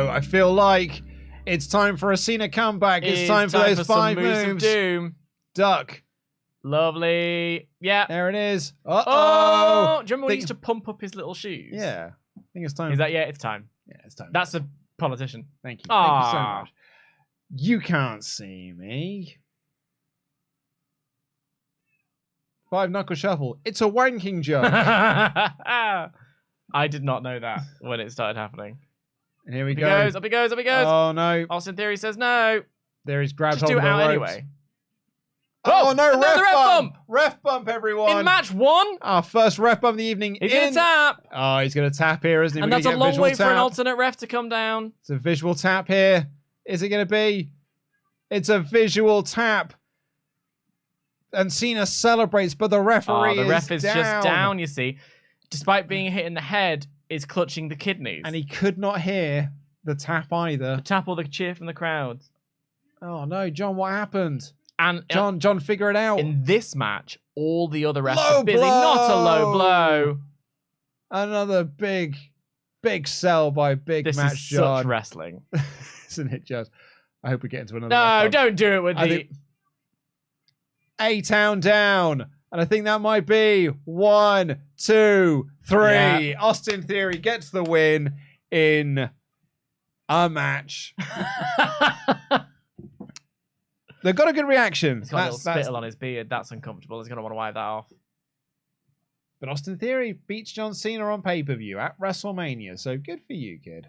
Uh-oh, I feel like it's time for a Cena comeback. It's time for those 5 moves. Of doom. Duck. Lovely. Yeah. There it is. Oh! Uh-oh. Do you remember when he used to pump up his little shoes? Yeah. I think it's time. Is that, yeah, it's time. Yeah, it's time. That's a politician. Thank you. Thank you so much. You can't see me. 5 knuckle shuffle. It's a wanking joke. I did not know that when it started happening. And here we go. Up he goes. Oh, no. Austin Theory says no. There he's grabbed Just hold do of it the out ropes. anyway. Oh, no, another ref bump. Ref bump, everyone. In match 1. Our first ref bump of the evening. He's going to tap. Oh, he's going to tap here, isn't he? And that's a long way for an alternate ref to come down. It's a visual tap here. Is it going to be? It's a visual tap. And Cena celebrates, but the referee the ref is down. just down, you see. Despite being hit in the head, is clutching the kidneys. And he could not hear the tap either. The tap or the cheer from the crowd. Oh, no, John, what happened? And John, figure it out. In this match, all the other refs Low are busy. blow! Not a low blow. Another big sell by Big This Match is John. such wrestling. Isn't it, John? I hope we get into another. No, don't do it with the... A-Town down. And I think that might be 1, 2, 3. Yeah. Austin Theory gets the win in a match. They've got a good reaction. He's got a little spittle on his beard. That's uncomfortable. He's going to want to wipe that off. But Austin Theory beats John Cena on pay-per-view at WrestleMania. So good for you, kid.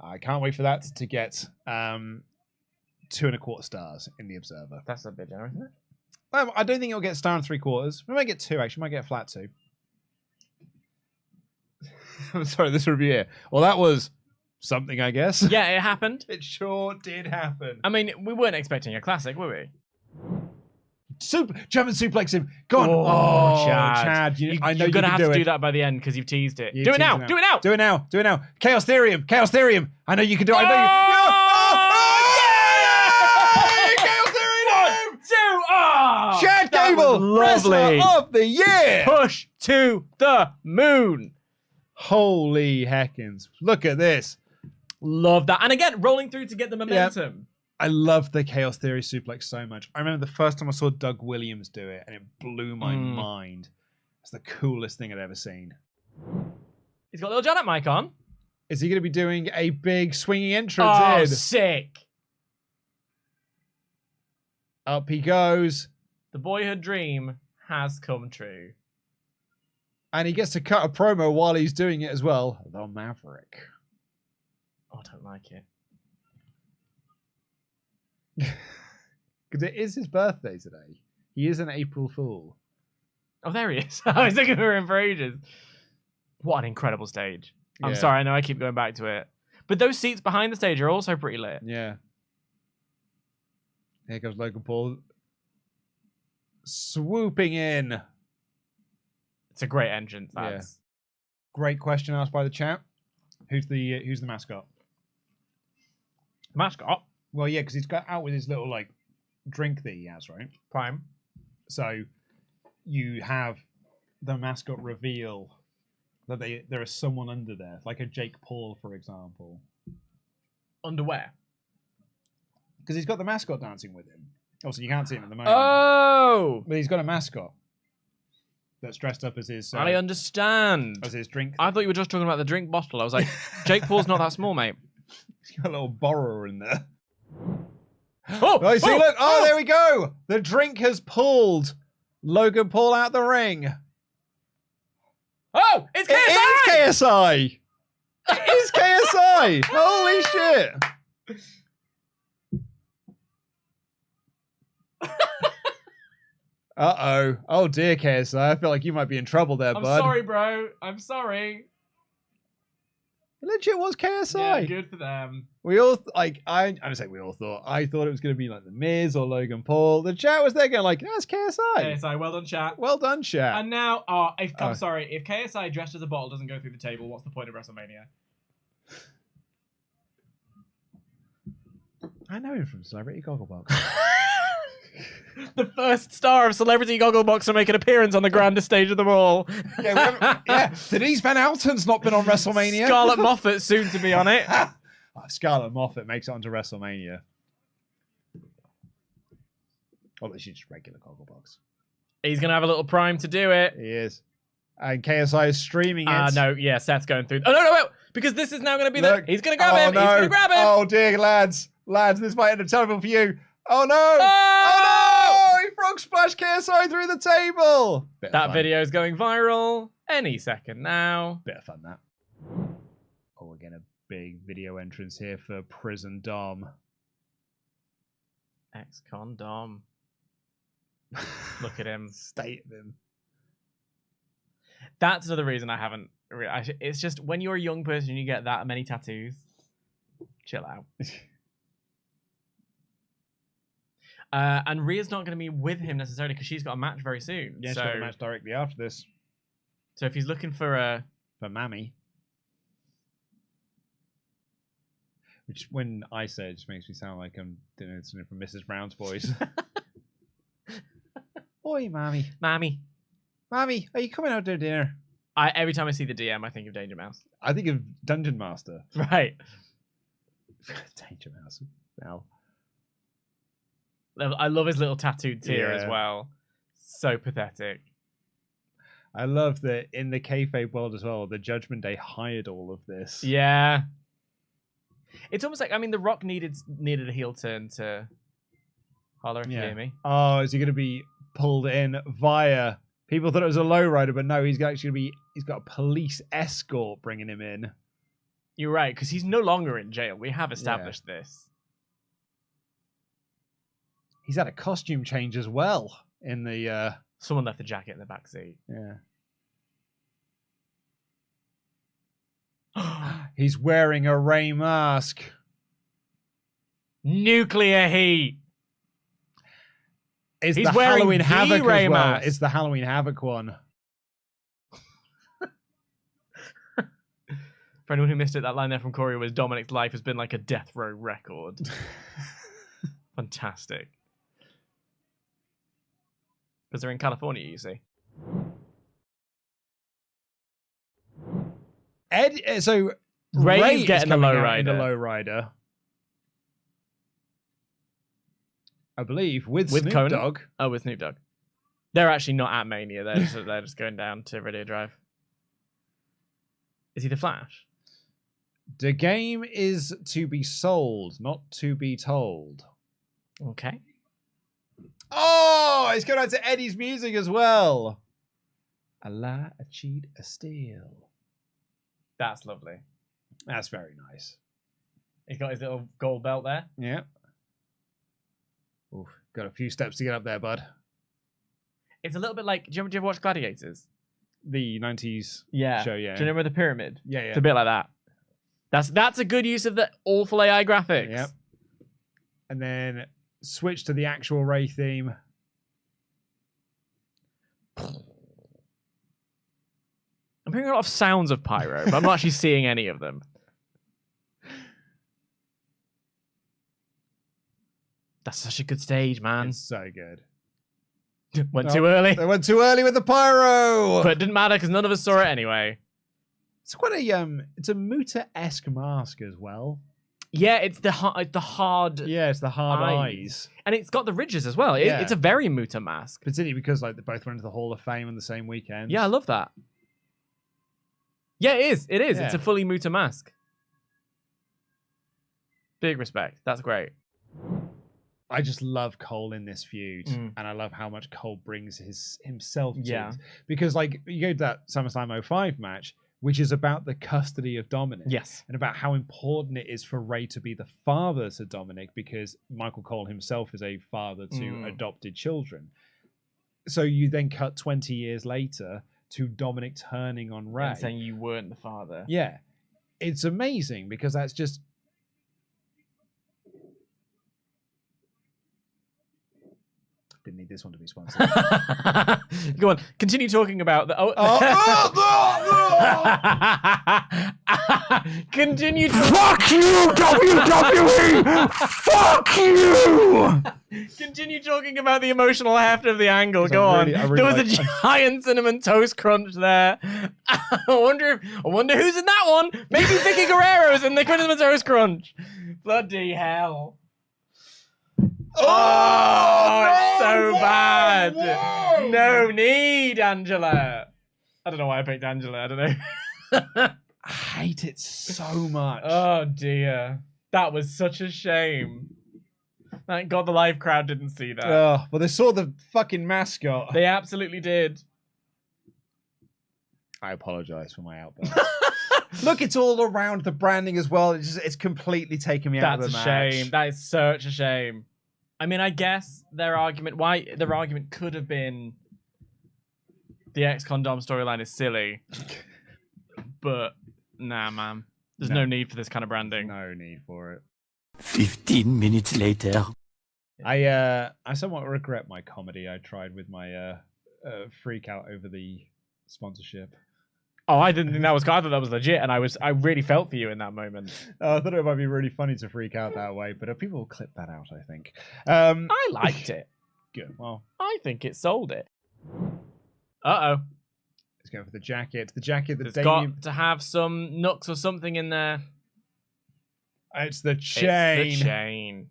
I can't wait for that to get 2.25 stars in the Observer. That's a bit generous, isn't it? I don't think it'll get 1.75. We might get 2, actually. We might get a flat 2. I'm sorry, this review here. Well, that was something, I guess. Yeah, it happened. It sure did happen. I mean, we weren't expecting a classic, were we? German suplex him. Go on. Oh, Chad. I know you're going to have to do it. that by the end because you've teased it. You Do it teased now. it Do it now. Do it now. Do it now. Chaos Therium. Chaos Therium. I know you can do it. I know you. One, two, oh! Chad Gable, Wrestler of the Year. Push to the moon. Holy heckins. Look at this. Love that. And again, rolling through to get the momentum. Yep. I love the Chaos Theory suplex so much. I remember the first time I saw Doug Williams do it, and it blew my mind. It's the coolest thing I'd ever seen. He's got a little Janet mic on. Is he going to be doing a big swinging entrance Oh, in? sick. Up he goes. The boyhood dream has come true. And he gets to cut a promo while he's doing it as well. The Maverick. Oh, I don't like it. Because it is his birthday today. He is an April Fool. Oh, there he is. I was looking for him for ages. What an incredible stage. I'm sorry, I know I keep going back to it. But those seats behind the stage are also pretty lit. Yeah. Here comes Logan Paul. Swooping in. It's a great entrance. That's... Great question asked by the chat. Who's the mascot? Mascot? Well, yeah, because he's got out with his little like drink that he has, right? Prime. So you have the mascot reveal that there is someone under there, like a Jake Paul, for example. Underwear. Because he's got the mascot dancing with him. Obviously, you can't see him at the moment. Oh! But he's got a mascot that's dressed up as his... I understand. As his drink. I thought you were just talking about the drink bottle. I was like, Jake Paul's not that small, mate. He's got a little borrower in there. Oh! See, look! Oh, there we go! The drink has pulled Logan Paul out the ring. Oh! It's KSI! It is KSI! It is KSI! Holy shit! Uh-oh. Oh, dear, KSI. I feel like you might be in trouble there, I'm bud. sorry, bro. I'm sorry. It legit was KSI. Yeah, good for them. We all, I'm going to say we all thought. I thought it was going to be like The Miz or Logan Paul. The chat was there going like, that's KSI. KSI, well done, chat. Well done, chat. And now, I'm sorry. If KSI dressed as a bottle doesn't go through the table, what's the point of WrestleMania? I know him from Celebrity Gogglebox. The first star of Celebrity Gogglebox to make an appearance on the grandest stage of them all. Denise Van Alten's not been on WrestleMania. Scarlett Moffat soon to be on it. Scarlett Moffat makes it onto WrestleMania. Or she's just regular Gogglebox. He's going to have a little prime to do it. He is. And KSI is streaming it. No, yeah, Seth's going through. Oh, no, wait. Because this is now going to be he's going to grab him. No. He's going to grab him. Oh, dear, lads. Lads, this might end up terrible for you. Oh, no. Oh, no. He frog splashed KSI through the table. That video is going viral any second now. Bit of fun, that. Oh, we're getting a big video entrance here for Prison Dom. Ex-con Dom. Look at him. State of him. That's another reason I haven't. It's just when you're a young person and you get that many tattoos, chill out. And Rhea's not going to be with him necessarily because she's got a match very soon. Yeah, she's got a match directly after this. So if he's looking for Mammy. Which, when I say it, just makes me sound like I'm doing something from Mrs. Brown's voice. Oi, Mammy. Mammy. Mammy, are you coming out to dinner? Every time I see the DM, I think of Danger Mouse. I think of Dungeon Master. Right. Danger Mouse. Well. I love his little tattooed tear as well. So pathetic. I love that in the kayfabe world as well, the Judgment Day hired all of this. Yeah. It's almost like, I mean, The Rock needed a heel turn to holler if you hear me. Oh, is he going to be pulled in via... People thought it was a lowrider, but no, he's got a police escort bringing him in. You're right, because he's no longer in jail. We have established this. He's had a costume change as well in the... Someone left the jacket in the back seat. Yeah. He's wearing a Ray mask. Nuclear heat. He's the wearing Halloween the Havoc Ray as well. mask. It's the Halloween Havoc one. For anyone who missed it, that line there from Corey was Dominik's life has been like a death row record. Fantastic. Because they're in California, you see. So Ray's getting the lowrider. lowrider. I believe with Snoop Conan? Dogg. Oh, with Snoop Dogg. They're actually not at Mania. They're just going down to Radio Drive. Is he the Flash? The game is to be sold, not to be told. Okay. Oh, it's going out to Eddie's music as well. A lie, a cheat, a steal. That's lovely. That's very nice. He's got his little gold belt there. Yeah. Oof, got a few steps to get up there, bud. It's a little bit like, do you ever watch Gladiators? The 90s show, yeah. Do you remember the pyramid? Yeah, yeah. It's a bit like that. That's a good use of the awful AI graphics. Yep. And then switch to the actual Ray theme. I'm hearing a lot of sounds of pyro, but I'm not actually seeing any of them. That's such a good stage, man. It's so good. Went too early. They went too early with the pyro. But it didn't matter because none of us saw it anyway. It's quite a it's a Muta-esque mask as well. Yeah, it's the hard. Yeah, it's the hard eyes. And it's got the ridges as well. It's a very Muta mask. Particularly because like they both went to the Hall of Fame on the same weekend. Yeah, I love that. Yeah, it is. It is. Yeah. It's a fully Muta mask. Big respect. That's great. I just love Cole in this feud, and I love how much Cole brings himself to it. Because like you go to that SummerSlam 05 match, which is about the custody of Dominik. Yes. And about how important it is for Ray to be the father to Dominik, because Michael Cole himself is a father to adopted children. So you then cut 20 years later to Dominik turning on Ray. And saying you weren't the father. Yeah. It's amazing because that's just... Didn't need this one to be sponsored. Go on, continue talking about the. Continue. Fuck you, WWE! Fuck you! Continue talking about the emotional heft of the angle. Go on. I really There was a giant cinnamon toast crunch there. I wonder who's in that one. Maybe Vicky Guerrero's in the cinnamon toast crunch. Bloody hell. Oh, it's so bad. No need, Angela. I don't know why I picked Angela. I don't know. I hate it so much. Oh, dear. That was such a shame. Thank God the live crowd didn't see that. Well, they saw the fucking mascot. They absolutely did. I apologize for my outburst. Look, it's all around the branding as well. It's completely taken me out of the match. That's a shame. That is such a shame. I mean, I guess their argument could have been the ex-condom storyline is silly. But nah, man. There's no need for this kind of branding. No need for it. 15 minutes later. I somewhat regret my comedy I tried with my freak out over the sponsorship. Oh, I didn't think that was. I thought that was legit, and I really felt for you in that moment. I thought it might be really funny to freak out that way, but people will clip that out, I think. I liked it. Good. Well, I think it sold it. Uh-oh. Let's go for the jacket. The jacket that it's got to have some nooks or something in there. It's the chain. It's the chain.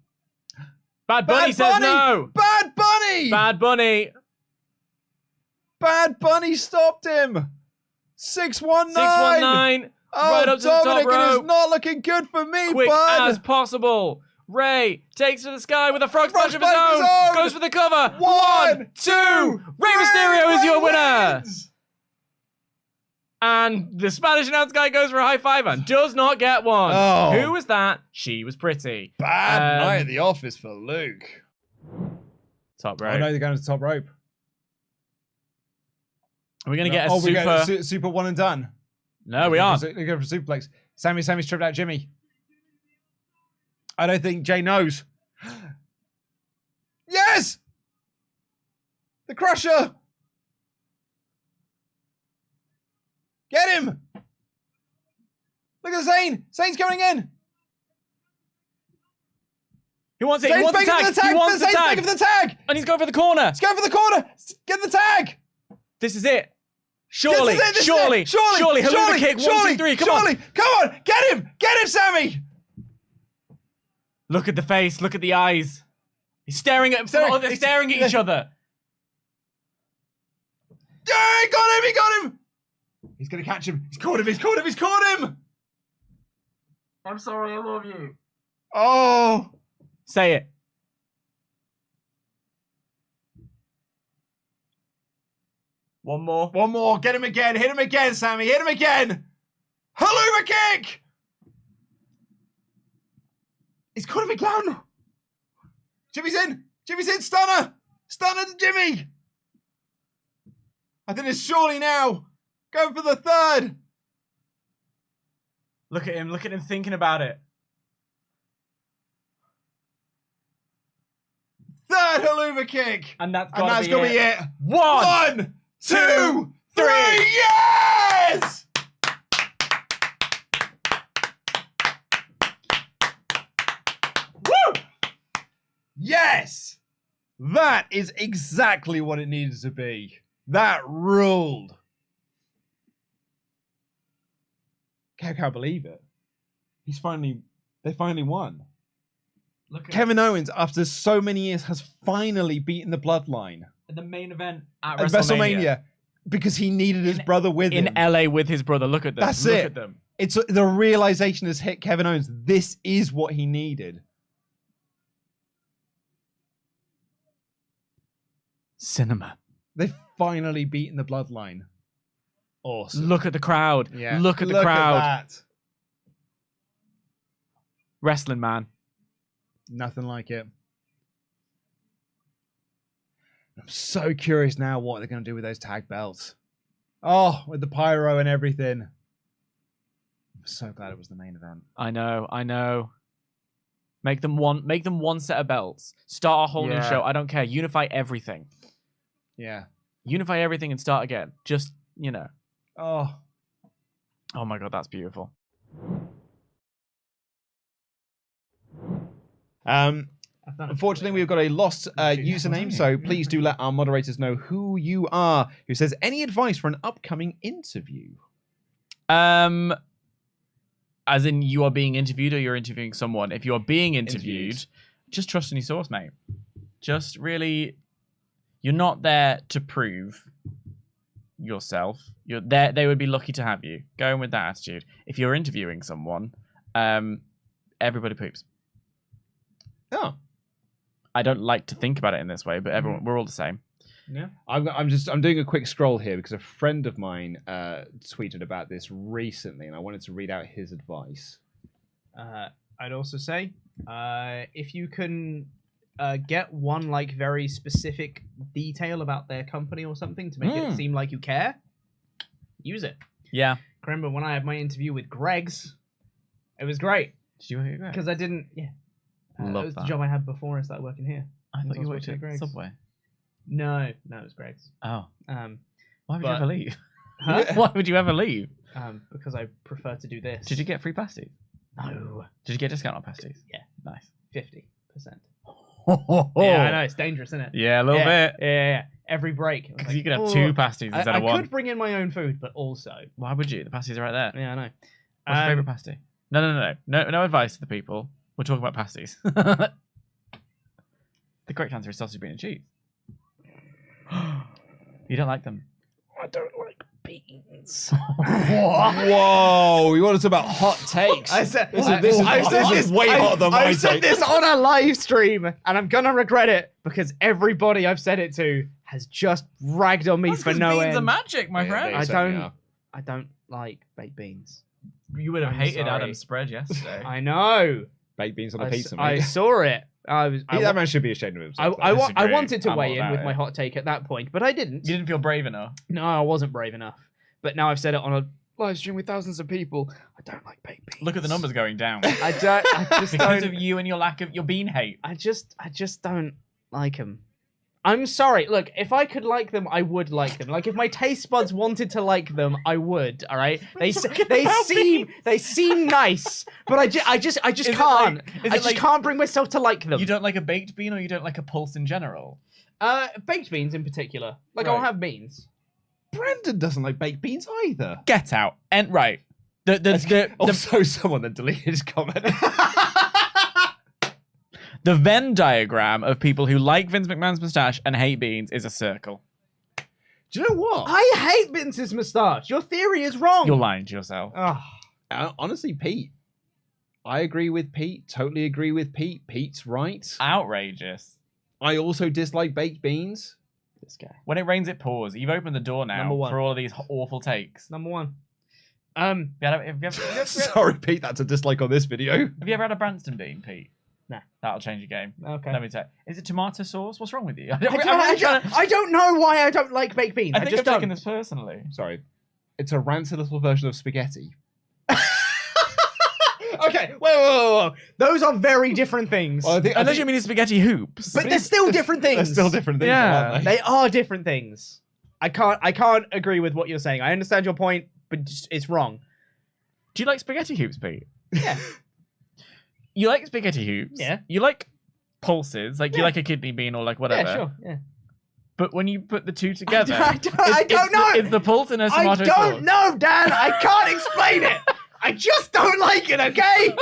Bad Bunny says no. Bad Bunny. Bad Bunny. Bad Bunny stopped him. 619. 619. Oh, right up to Dominik, the top rope. It is not looking good for me, Quick bud. as possible. Ray takes to the sky with a frog splash of his own. Goes for the cover. 1, 2. Rey Mysterio is your winner. And the Spanish announce guy goes for a high five and does not get one. Oh. Who was that? She was pretty. Bad night at the office for Luke. Top rope. Oh no, they're going to the top rope. Are we going to get a super... super... We're getting a super one and done. No, we aren't. They're going for suplex. Sammy's tripped out Jimmy. I don't think Jay knows. Yes! The Crusher! Get him! Look at Zayn! Zayn's going in! He wants it. He wants the tag. He wants the tag. For the tag! And he's going for the corner. He's going for the corner! Get the tag! This is it. Surely. Surely. Hello, kick. 1, 2, 3. Come on. Come on. Get him. Get him, Sammy. Look at the face. Look at the eyes. He's staring at they're staring at each other. Yeah, he got him. He got him. He's going to catch him. He's caught him. He's caught him. He's caught him. I'm sorry. I love you. Oh. Say it. One more. One more. Get him again. Hit him again, Sammy. Hit him again. Haluva kick. He's caught him again. Jimmy's in. Jimmy's in. Stunner. Stunner to Jimmy. I think it's surely now. Going for the third. Look at him. Look at him thinking about it. Third Haluva kick. And that's got to be it. 1, 2, 3. Yes! Woo! Yes! That is exactly what it needed to be. That ruled. I can't believe it. They finally won. Kevin Owens, after so many years, has finally beaten the Bloodline. The main event at WrestleMania. Because he needed his brother with him. In LA with his brother. Look at them. That's Look it. at them. It's the realization has hit Kevin Owens. This is what he needed. Cinema. They've finally beaten the Bloodline. Awesome. Look at the crowd. Yeah. Look at the crowd. At that. Wrestling, man. Nothing like it. I'm so curious now what they're going to do with those tag belts. Oh, with the pyro and everything. I'm so glad it was the main event. I know. Make them one set of belts. Start a whole new show. I don't care. Unify everything. Yeah. Unify everything and start again. Just, Oh. Oh my God, that's beautiful. Unfortunately, we've got a lost username, so please do let our moderators know who you are. Who says, any advice for an upcoming interview? As in you are being interviewed or you're interviewing someone. If you are being interviewed, just trust in your source, mate. Just really, you're not there to prove yourself. You're there. They would be lucky to have you. Go in with that attitude. If you're interviewing someone, everybody poops. Oh. I don't like to think about it in this way, but everyone, we're all the same. Yeah, I'm doing a quick scroll here because a friend of mine tweeted about this recently, and I wanted to read out his advice. I'd also say, if you can get one like very specific detail about their company or something to make it seem like you care, use it. Yeah. I remember when I had my interview with Greg's, it was great. Did you hear because I didn't. Yeah. Love that was that. the job I had before I started working here. I thought you was worked working at Subway. No, it was Greg's. Oh. Why would you but- ever leave? Huh? Why would you ever leave? Because I prefer to do this. Did you get free pasties? No. Did you get discount on pasties? Yeah. Nice. 50%. Yeah, I know, it's dangerous, isn't it? Yeah, a little bit. Yeah. Every break. Because you could have 2 pasties instead of 1. I could bring in my own food, but also... Why would you? The pasties are right there. Yeah, I know. What's your favourite pasty? No advice to the people. We're talking about pasties. The correct answer is sausage, bean, and cheese. You don't like them? I don't like beans. Whoa! You want to talk about hot takes? I said this is way hotter than my I've said take. this on a live stream, and I'm gonna regret it because everybody I've said it to has just ragged on me for no beans end. are magic, my friend. I don't like baked beans. You would have I'm hated sorry. Adam's spread yesterday. I know. Baked beans on a pizza, I mate. saw it. That man should be ashamed of himself. I disagree. wanted to I'm weigh all in with about my it. hot take at that point, but I didn't. You didn't feel brave enough. No, I wasn't brave enough. But now I've said it on a live stream with thousands of people. I don't like baked beans. Look at the numbers going down. I just Because don't. of you and your lack of your bean hate. I just don't like them. I'm sorry. Look, if I could like them, I would like them. Like if my taste buds wanted to like them, I would. All right. They seem nice, but I just can't. I just can't bring myself to like them. You don't like a baked bean, or you don't like a pulse in general? Baked beans in particular. Like Right. I'll have beans. Brandon doesn't like baked beans either. Get out. And right. Also, someone that deleted his comment. The Venn diagram of people who like Vince McMahon's mustache and hate beans is a circle. Do you know what? I hate Vince's moustache. Your theory is wrong. You're lying to yourself. Honestly, Pete. I agree with Pete. Totally agree with Pete. Pete's right. Outrageous. I also dislike baked beans. This guy. When it rains, it pours. You've opened the door now Number 1. for all of these awful takes. Number 1. Have you Sorry, Pete. That's a dislike on this video. ever had a Branston bean, Pete? Nah. That'll change your game. Okay. Let me tell you. Is it tomato sauce? What's wrong with you? I don't know why I don't like baked beans. I think just I've don't. taken this personally. Sorry. It's a rancid little version of spaghetti. Okay, whoa. Those are very different things. Unless you mean spaghetti hoops. But they're still different things. They're still different things, Yeah. aren't they? They are different things. I can't agree with what you're saying. I understand your point, but it's wrong. Do you like spaghetti hoops, Pete? Yeah. You like spaghetti hoops? Yeah. You like pulses, like you like a kidney bean or like whatever. Yeah, sure. Yeah. But when you put the two together, I don't know. It's the pulse in a tomato I sauce. don't know, Dan. I can't explain it. I just don't like it, okay?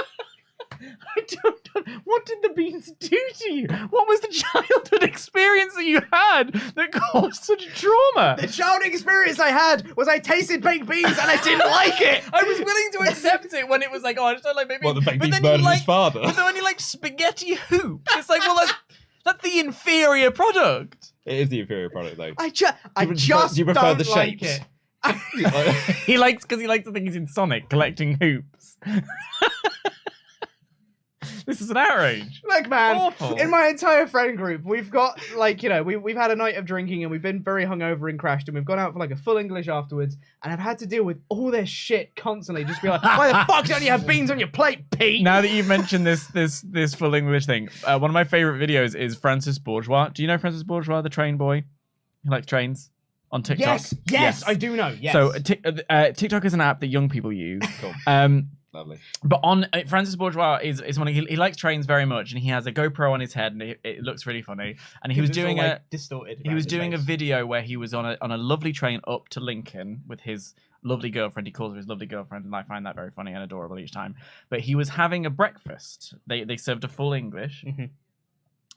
I don't know. What did the beans do to you? What was the childhood experience that you had that caused such trauma? The childhood experience I had was I tasted baked beans and I didn't like it. I was willing to accept it when it was like, oh, I just don't like baked beans. Well, the baked But beans then you murdered like, his father. But then when you like spaghetti hoops, it's like, well, that's the inferior product. It is the inferior product, though. I just Do you prefer don't the like shapes? it. He likes because he likes to think he's in Sonic collecting hoops. This is an outrage. Look, man, Awful. in my entire friend group, we've got, like, you know, we've had a night of drinking and we've been very hungover and crashed and we've gone out for, like, a full English afterwards and I've had to deal with all their shit constantly. Just be like, why the fuck don't you have beans on your plate, Pete? Now that you've mentioned this full English thing, one of my favorite videos is Francis Bourgeois. Do you know Francis Bourgeois, the train boy? He likes trains on TikTok. Yes, I do know, yes. So TikTok is an app that young people use. Cool. Lovely. But Francis Bourgeois is one. He likes trains very much, and he has a GoPro on his head, and it looks really funny. And he was doing distorted. He was doing a video where he was on a lovely train up to Lincoln with his lovely girlfriend. He calls her his lovely girlfriend, and I find that very funny and adorable each time. But he was having a breakfast. They served a full English, and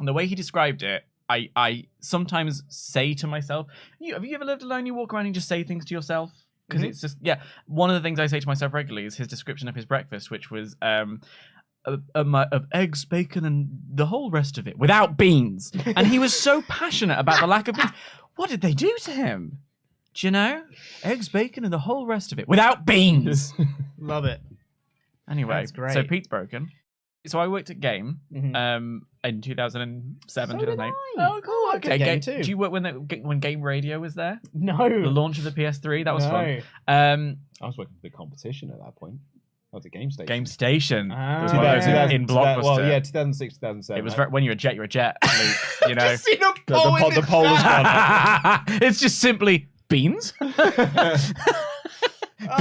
the way he described it, I sometimes say to myself, "Have you ever lived alone? You walk around and just say things to yourself." Because it's just, one of the things I say to myself regularly is his description of his breakfast, which was of eggs, bacon, and the whole rest of it, without beans. And he was so passionate about the lack of beans. What did they do to him? Do you know? Eggs, bacon, and the whole rest of it, without beans. Love it. Anyway, That's great. so Pete's broken. So I worked at Game in 2007, 2008. Oh, cool. Okay, Game too. Do you work when Game Radio was there? No. The launch of the PS3, that was fun. I was working for the competition at that point. I was at Game Station. Game Station. Ah, was when I was in Blockbuster. Well, yeah, 2006, 2007. It was when you're a jet, Luke, you know. Just seen a poll in the poll is gone. It's just simply beans.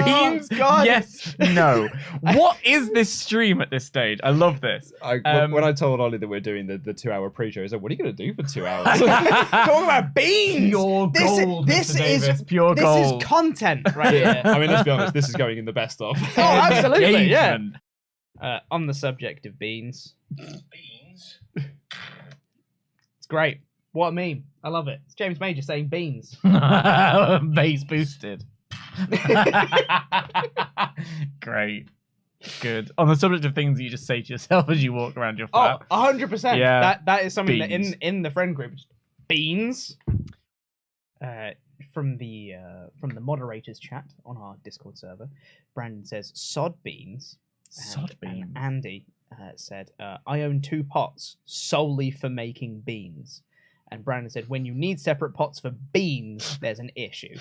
Beans? Oh, God. Yes. No. What is this stream at this stage? I love this. When I told Ollie that we're doing the 2-hour pre-show, he's like, "What are you going to do for 2 hours?" Talking about beans. Pure gold. This Mr. is Davis, pure this gold. is content right here. I mean, let's be honest. This is going in the best of. Oh, absolutely. Yeah. Engagement. On the subject of beans. It's great. What a meme. I love it. It's James Major saying beans. Base boosted. Great. Good. On the subject of things that you just say to yourself as you walk around your flat. Oh, 100%. Yeah. That is something Beans. that in the friend group, just beans. From the moderators chat on our Discord server, Brandon says sod beans. Sod beans. And Andy said, I own 2 pots solely for making beans. And Brandon said, when you need separate pots for beans, there's an issue.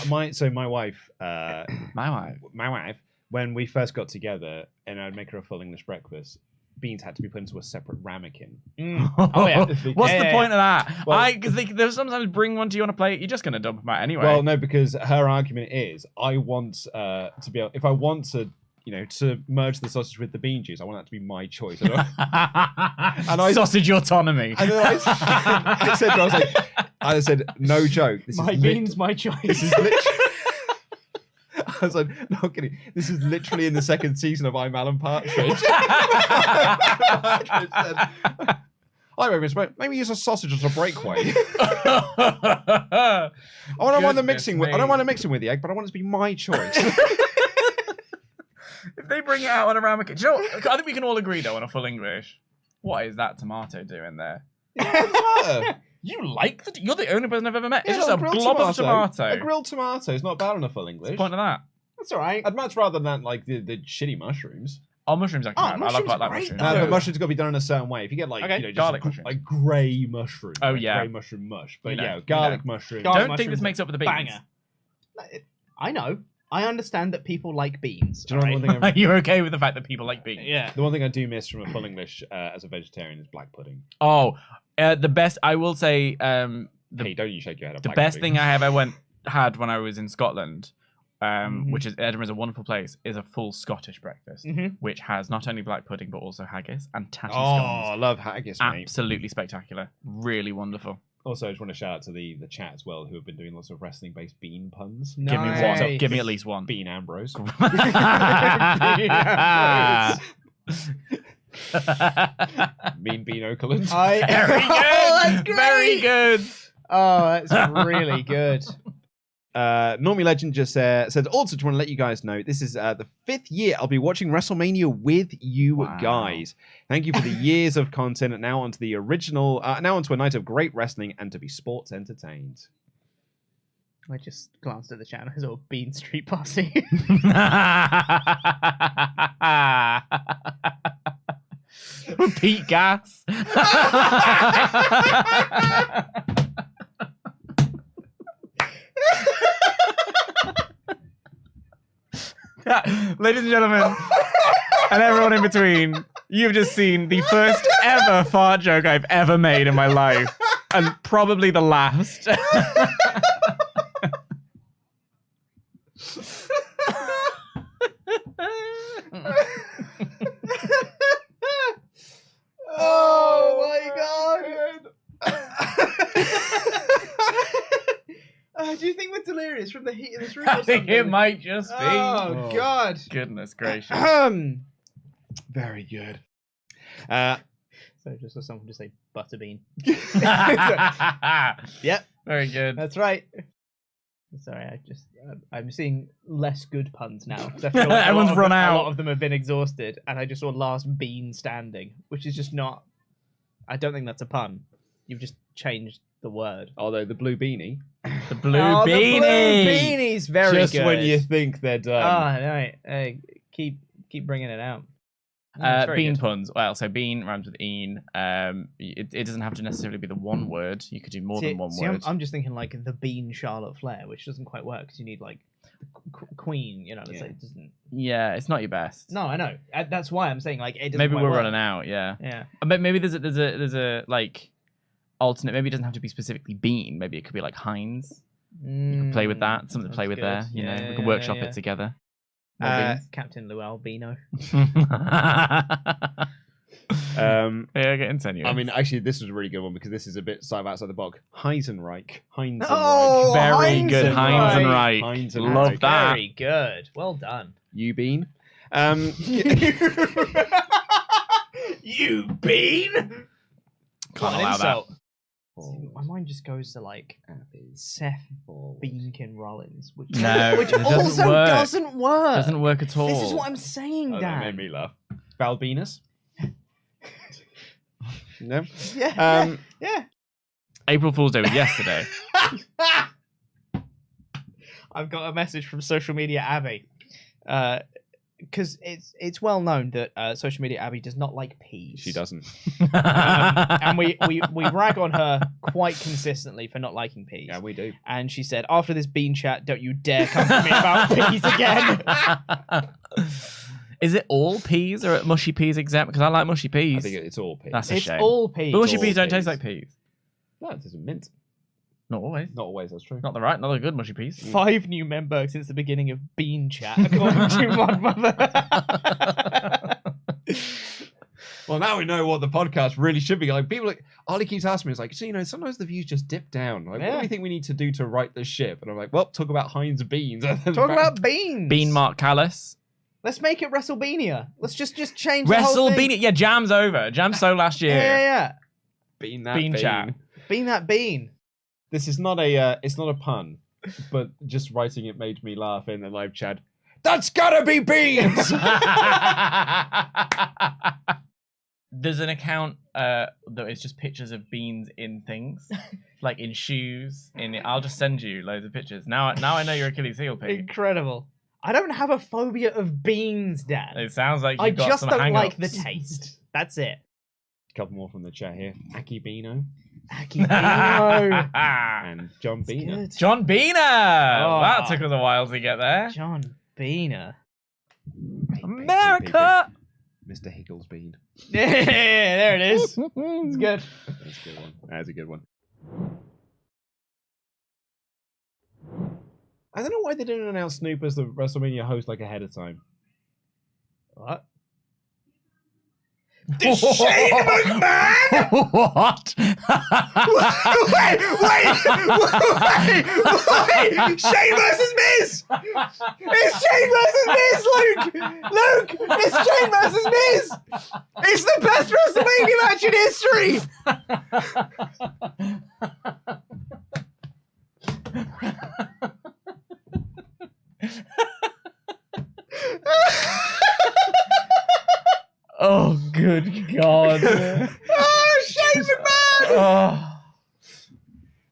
My wife, My wife. when we first got together and I'd make her a full English breakfast, beans had to be put into a separate ramekin. Oh, yeah. What's the Yeah. point of that? Well- Because they sometimes bring one to you on a plate. You're just going to dump them out anyway. Well, no, because her argument is, I want to be able, if I want to, to merge the sausage with the bean juice, I want that to be my choice. Sausage autonomy. And then I said, to her, I said, no joke. This My is beans, my choice. This is literally. I was like, no kidding. This is literally in the 2nd season of I'm Alan Partridge. I reckon maybe use a sausage as a breakaway. I don't mind the mixing with. I don't mind the mixing with the egg, but I want it to be my choice. If they bring it out on a ramekin, do you know what? I think we can all agree though on a full English. What is that tomato doing there? You like that? You're the only person I've ever met. It's just a glob of tomato. A grilled tomato is not bad on a full English. What's the point of that? That's all right. I'd much rather than like the shitty mushrooms. Oh, mushrooms I can have. I mushrooms like are great, mushrooms. No, No. but mushrooms got to be done in a certain way. If you get like just garlic mushrooms. like grey mushroom, Oh, like yeah. grey mushroom mush. But You know, yeah, you garlic know. mushroom. Garlic Don't think this mushrooms makes up for the beans. Banger. I know. I understand that people like beans. Do you know all one right? thing? You're okay with the fact that people like beans? Yeah. The one thing I do miss from a full English as a vegetarian is black pudding. Oh, the best. I will say. Hey, don't you shake your head at The black best pudding. thing I ever had when I was in Scotland, which is Edinburgh's a wonderful place, is a full Scottish breakfast, which has not only black pudding but also haggis and tatty scones. I love haggis, mate. Absolutely spectacular. Really wonderful. Also, I just want to shout out to the chat as well, who have been doing lots of wrestling-based bean puns. Give me Nice. one. Give me at least one. Bean Ambrose. Mean Bean Oakland. Very good. Oh, that's great. Very good. Oh, that's really good. Normie Legend just said, also just want to let you guys know, this is the 5th year I'll be watching WrestleMania with you guys. Thank you for the years of content. Now onto the original, now onto a night of great wrestling and to be sports entertained. I just glanced at the chat and I saw Bean Street Posse. Repeat gas. Ladies and gentlemen, and everyone in between, you've just seen the first ever fart joke I've ever made in my life, and probably the last. Do you think we're delirious from the heat of this room? I think it might just be. Oh, God. Goodness gracious. Very good. So just for someone to say butterbean. Yep. Very good. That's right. Sorry, I'm seeing less good puns now. 'Cause I feel like Everyone's run out. A lot of them have been exhausted, and I just saw last bean standing, which is just not. I don't think that's a pun. You've just changed the word. Although the blue beanie. The blue Oh, beanie. the blue beanie's very Just good. when you think they're done. Oh, no. Keep bringing it out. It's very Bean good. puns. Well, so bean rhymes with een. It doesn't have to necessarily be the one word. You could do more than one word. I'm just thinking like the Bean Charlotte Flair, which doesn't quite work because you need like the queen. You know, it's like, it doesn't. Yeah, it's not your best. No, I know. That's why I'm saying like it doesn't. Maybe quite we're work. running out. Yeah. Yeah. But maybe there's a like alternate. Maybe it doesn't have to be specifically bean. Maybe it could be like Heinz. You could play with that. Something to play with there. You know, we can workshop it together. Captain Lou Albino. Yeah, getting tenuous. I mean, actually, this was a really good one because this is a bit side outside the box. Heisenreich. Oh, very good. Heisenreich. Heisenreich. Love that. Very good. Well done. You bean. You bean. Can't allow that. My mind just goes to like Seth Beankin Rollins, which No, which it doesn't also work. doesn't work. Doesn't work at all. This is what I'm saying, Oh, Dan. that made me laugh. Valbinus. No. Yeah. Yeah. April Fool's Day was yesterday. I've got a message from Social Media Abby. Because it's well known that Social Media Abby does not like peas. She doesn't. And we rag on her quite consistently for not liking peas. Yeah, we do. And she said, after this bean chat, don't you dare come to me about peas again. Is it all peas or mushy peas exempt? Because I like mushy peas. I think it's all peas. That's a It's shame. all peas. But mushy all peas don't peas. taste like peas. No, it doesn't mint. Not always. Not always, that's true. Not the good mushy peas. 5 new members since the beginning of Bean Chat, according to my mother. Well, now we know what the podcast really should be. Like, people like, Ollie keeps asking me, it's like, so, you know, sometimes the views just dip down. Like, what do we think we need to do to right the ship? And I'm like, well, talk about Heinz beans. Talk about beans. Bean Mark Callis. Let's make it WrestleMania. Let's just change the whole thing. WrestleMania. Yeah, Jam's over. Jam's so last year. Yeah. Bean that Bean bean. chat. Bean that bean. This is not it's not a pun, but just writing it made me laugh in the live chat. That's gotta be beans! There's an account that is just pictures of beans in things, like in shoes. I'll just send you loads of pictures. Now I know your Achilles heel, Pete. Incredible. I don't have a phobia of beans, Dad. It sounds like I you've got just some don't hang-ups. like the taste. That's it. A couple more from the chat here. Aki Bino Akibino. and John Bina. Good. John Bina! Oh. That took us a while to get there. John Bina. America! Mr. Higglesbean. Yeah, there it is. It's good. That's a good one. That's a good one. I don't know why they didn't announce Snoop as the WrestleMania host like ahead of time. What? Shane McMahon! What? wait! Shane versus Miz! It's Shane versus Miz, Luke! Luke! It's Shane versus Miz! It's the best WrestleMania match in history! Oh, good God. Oh, Shane McMahon! Oh.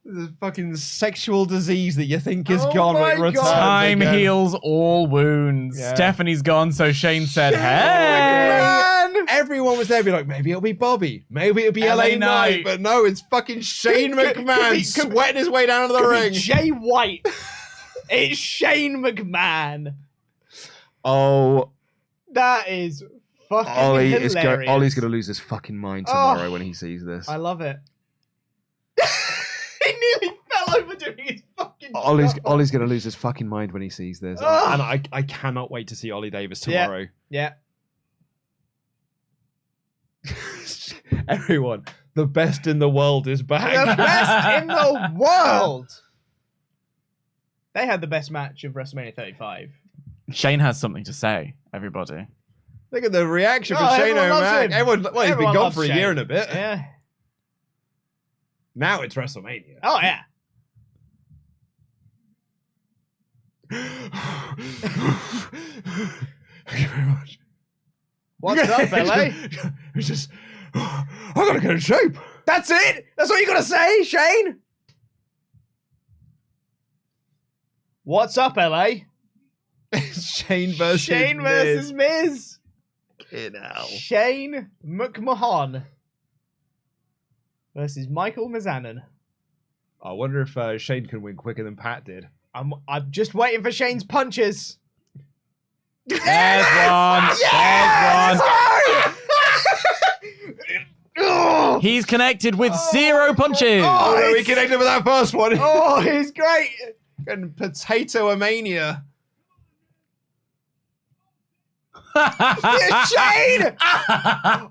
The fucking sexual disease that you think is Oh gone my when it returns God. Time again. heals all wounds. Yeah. Stephanie's gone, so Shane said, Shane hey! McMahon! Everyone was there, be like, maybe it'll be Bobby, maybe it'll be LA LA Knight, Knight. but no, it's fucking Shane McMahon sweating his way down to the ring. Jay White. It's Shane McMahon. Oh, That is fucking Ollie hilarious. Ollie's gonna lose his fucking mind tomorrow when he sees this. I love it. He nearly fell over doing his fucking job. Ollie's gonna lose his fucking mind when he sees this, Oh. and I cannot wait to see Ollie Davis tomorrow. Yeah. Everyone, The best in the world is back. The best in the world. They had the best match of WrestleMania 35. Shane has something to say, everybody. Look at the reaction for Oh, Shane everyone loves O'Mac. him. Everyone, well, he's Everyone been gone loves for a Shane. year and a bit. Yeah. Now it's WrestleMania. Oh, yeah. Thank you very much. What's up, LA? It's just, I gotta get in shape. That's it? That's what you gotta say, Shane? What's up, LA? Shane versus Shane versus Miz. Fucking hell. Shane McMahon versus Michael Mizanin. I wonder if Shane can win quicker than Pat did. I'm just waiting for Shane's punches. There's one. Yes! There's one. He's connected with 0 punches. Oh, no, he connected with that first one. Oh, he's great. And Potato-a-mania. Shane!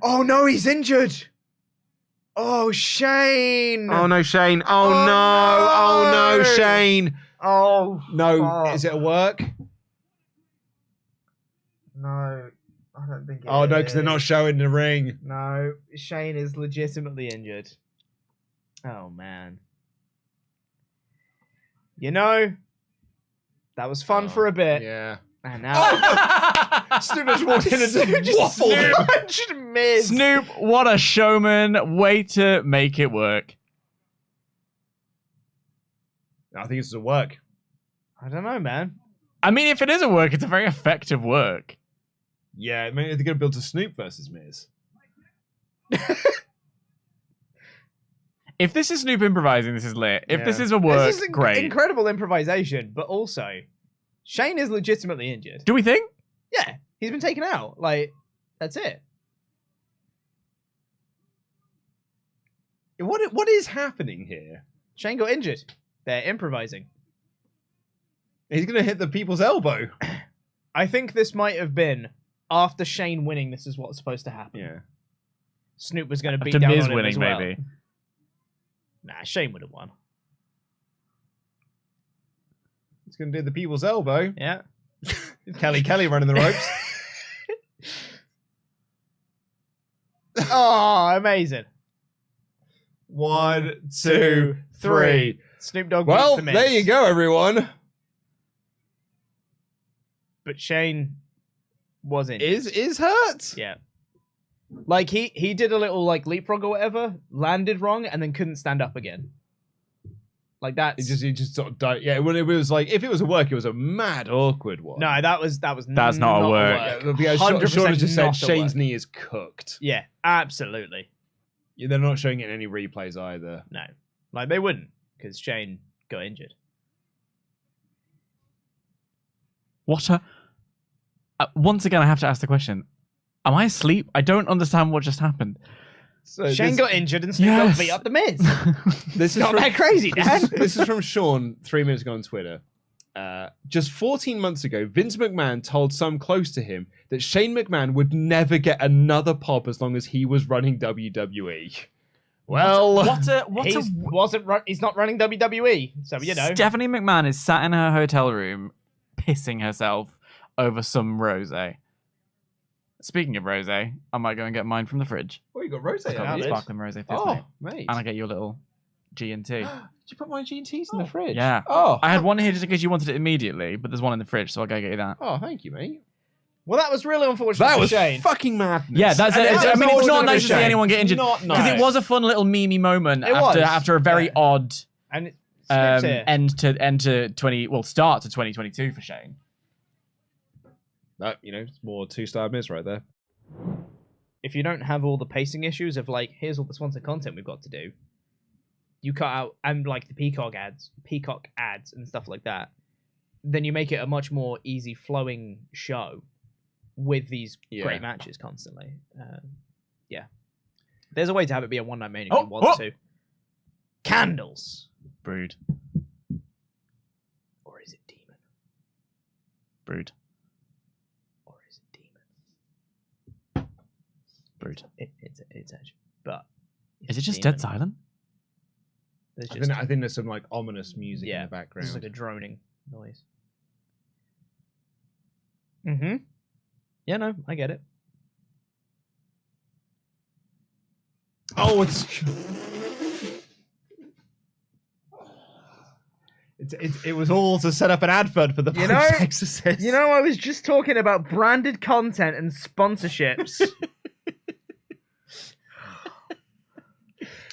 Oh no, he's injured. Oh, Shane. Oh no, Shane. Oh, Oh, no. no. Oh no, Shane. Oh No, fuck. is it a work? No, I don't think it Oh no, because they're not is. showing the ring. No, Shane is legitimately injured. Oh man. You know, that was fun for a bit. Yeah. And now Snoop just walked in and Snoop just waffled him. punched Miz. Snoop, what a showman. Way to make it work. I think it's a work. I don't know, man. I mean, if it is a work, it's a very effective work. Yeah, maybe they're going to build a Snoop versus Miz. If this is Snoop improvising, this is lit. If Yeah. this is a work, This is great. incredible improvisation, but also Shane is legitimately injured. Do we think? Yeah, he's been taken out. Like, that's it. What is happening here? Shane got injured. They're improvising. He's going to hit the people's elbow. I think this might have been after Shane winning. This is what's supposed to happen. Yeah. Snoop was going to beat After down Miz on him winning, as well. maybe. Nah, Shane would have won. He's going to do the people's elbow. Yeah. Kelly running the ropes. Oh, amazing. 1, 2, 3. Snoop Dogg Well, beats the Miz. there you go, everyone. But Shane was in. Is hurt? Yeah. Like he did a little like leapfrog or whatever, landed wrong, and then couldn't stand up again. Like that. He just sort of died. Yeah, when it was like, if it was a work, it was a mad awkward one. No, that was That's not a work. Yeah, Sean 100% just said not a Shane's work. knee is cooked. Yeah, absolutely. Yeah, they're not showing it in any replays either. No, like they wouldn't because Shane got injured. What a... once again, I have to ask the question. Am I asleep? I don't understand what just happened. So Shane this, got injured and Snoop Yes. Dogg beat up the Miz. this is Not from, that crazy, Dad. this is from Sean 3 minutes ago on Twitter. Just 14 months ago, Vince McMahon told some close to him that Shane McMahon would never get another pop as long as he was running WWE. Well, He's not running WWE, so you know. Stephanie McMahon is sat in her hotel room pissing herself over some rosé. Speaking of rosé, I might go and get mine from the fridge. oh, you got Rose I've got out. a dude. sparkling rosé fizz, Oh, mate. mate. And I get you a little G&T. Did you put my G&Ts in the fridge? Yeah. Oh, I had one here just in case you wanted it immediately, but there's one in the fridge, so I'll go get you that. Oh, thank you, mate. Well, that was really unfortunate That for was Shane. fucking madness. Yeah, that's And it. I mean, it's not nice to see Shane. anyone get injured. Not Because nice. it was a fun little memey moment It was. after a very Yeah. odd And Snoop's here. end to 20. Well, start to 2022 for Shane. That, it's more two-star Miz right there. If you don't have all the pacing issues of like, here's all the sponsored content we've got to do, you cut out and like the peacock ads and stuff like that, then you make it a much more easy flowing show with these great matches constantly. Yeah, there's a way to have it be a one night mania if you want to. Candles, Brood. or is it demon? Brood. Or is it demon? Brood. It's edge, but Is it just dead silent? I think there's some like ominous music in the background. It's like a droning noise. Mm-hmm. Yeah, no, I get it. Oh, it was all to set up an advert for the Exorcist. You know, I was just talking about branded content and sponsorships.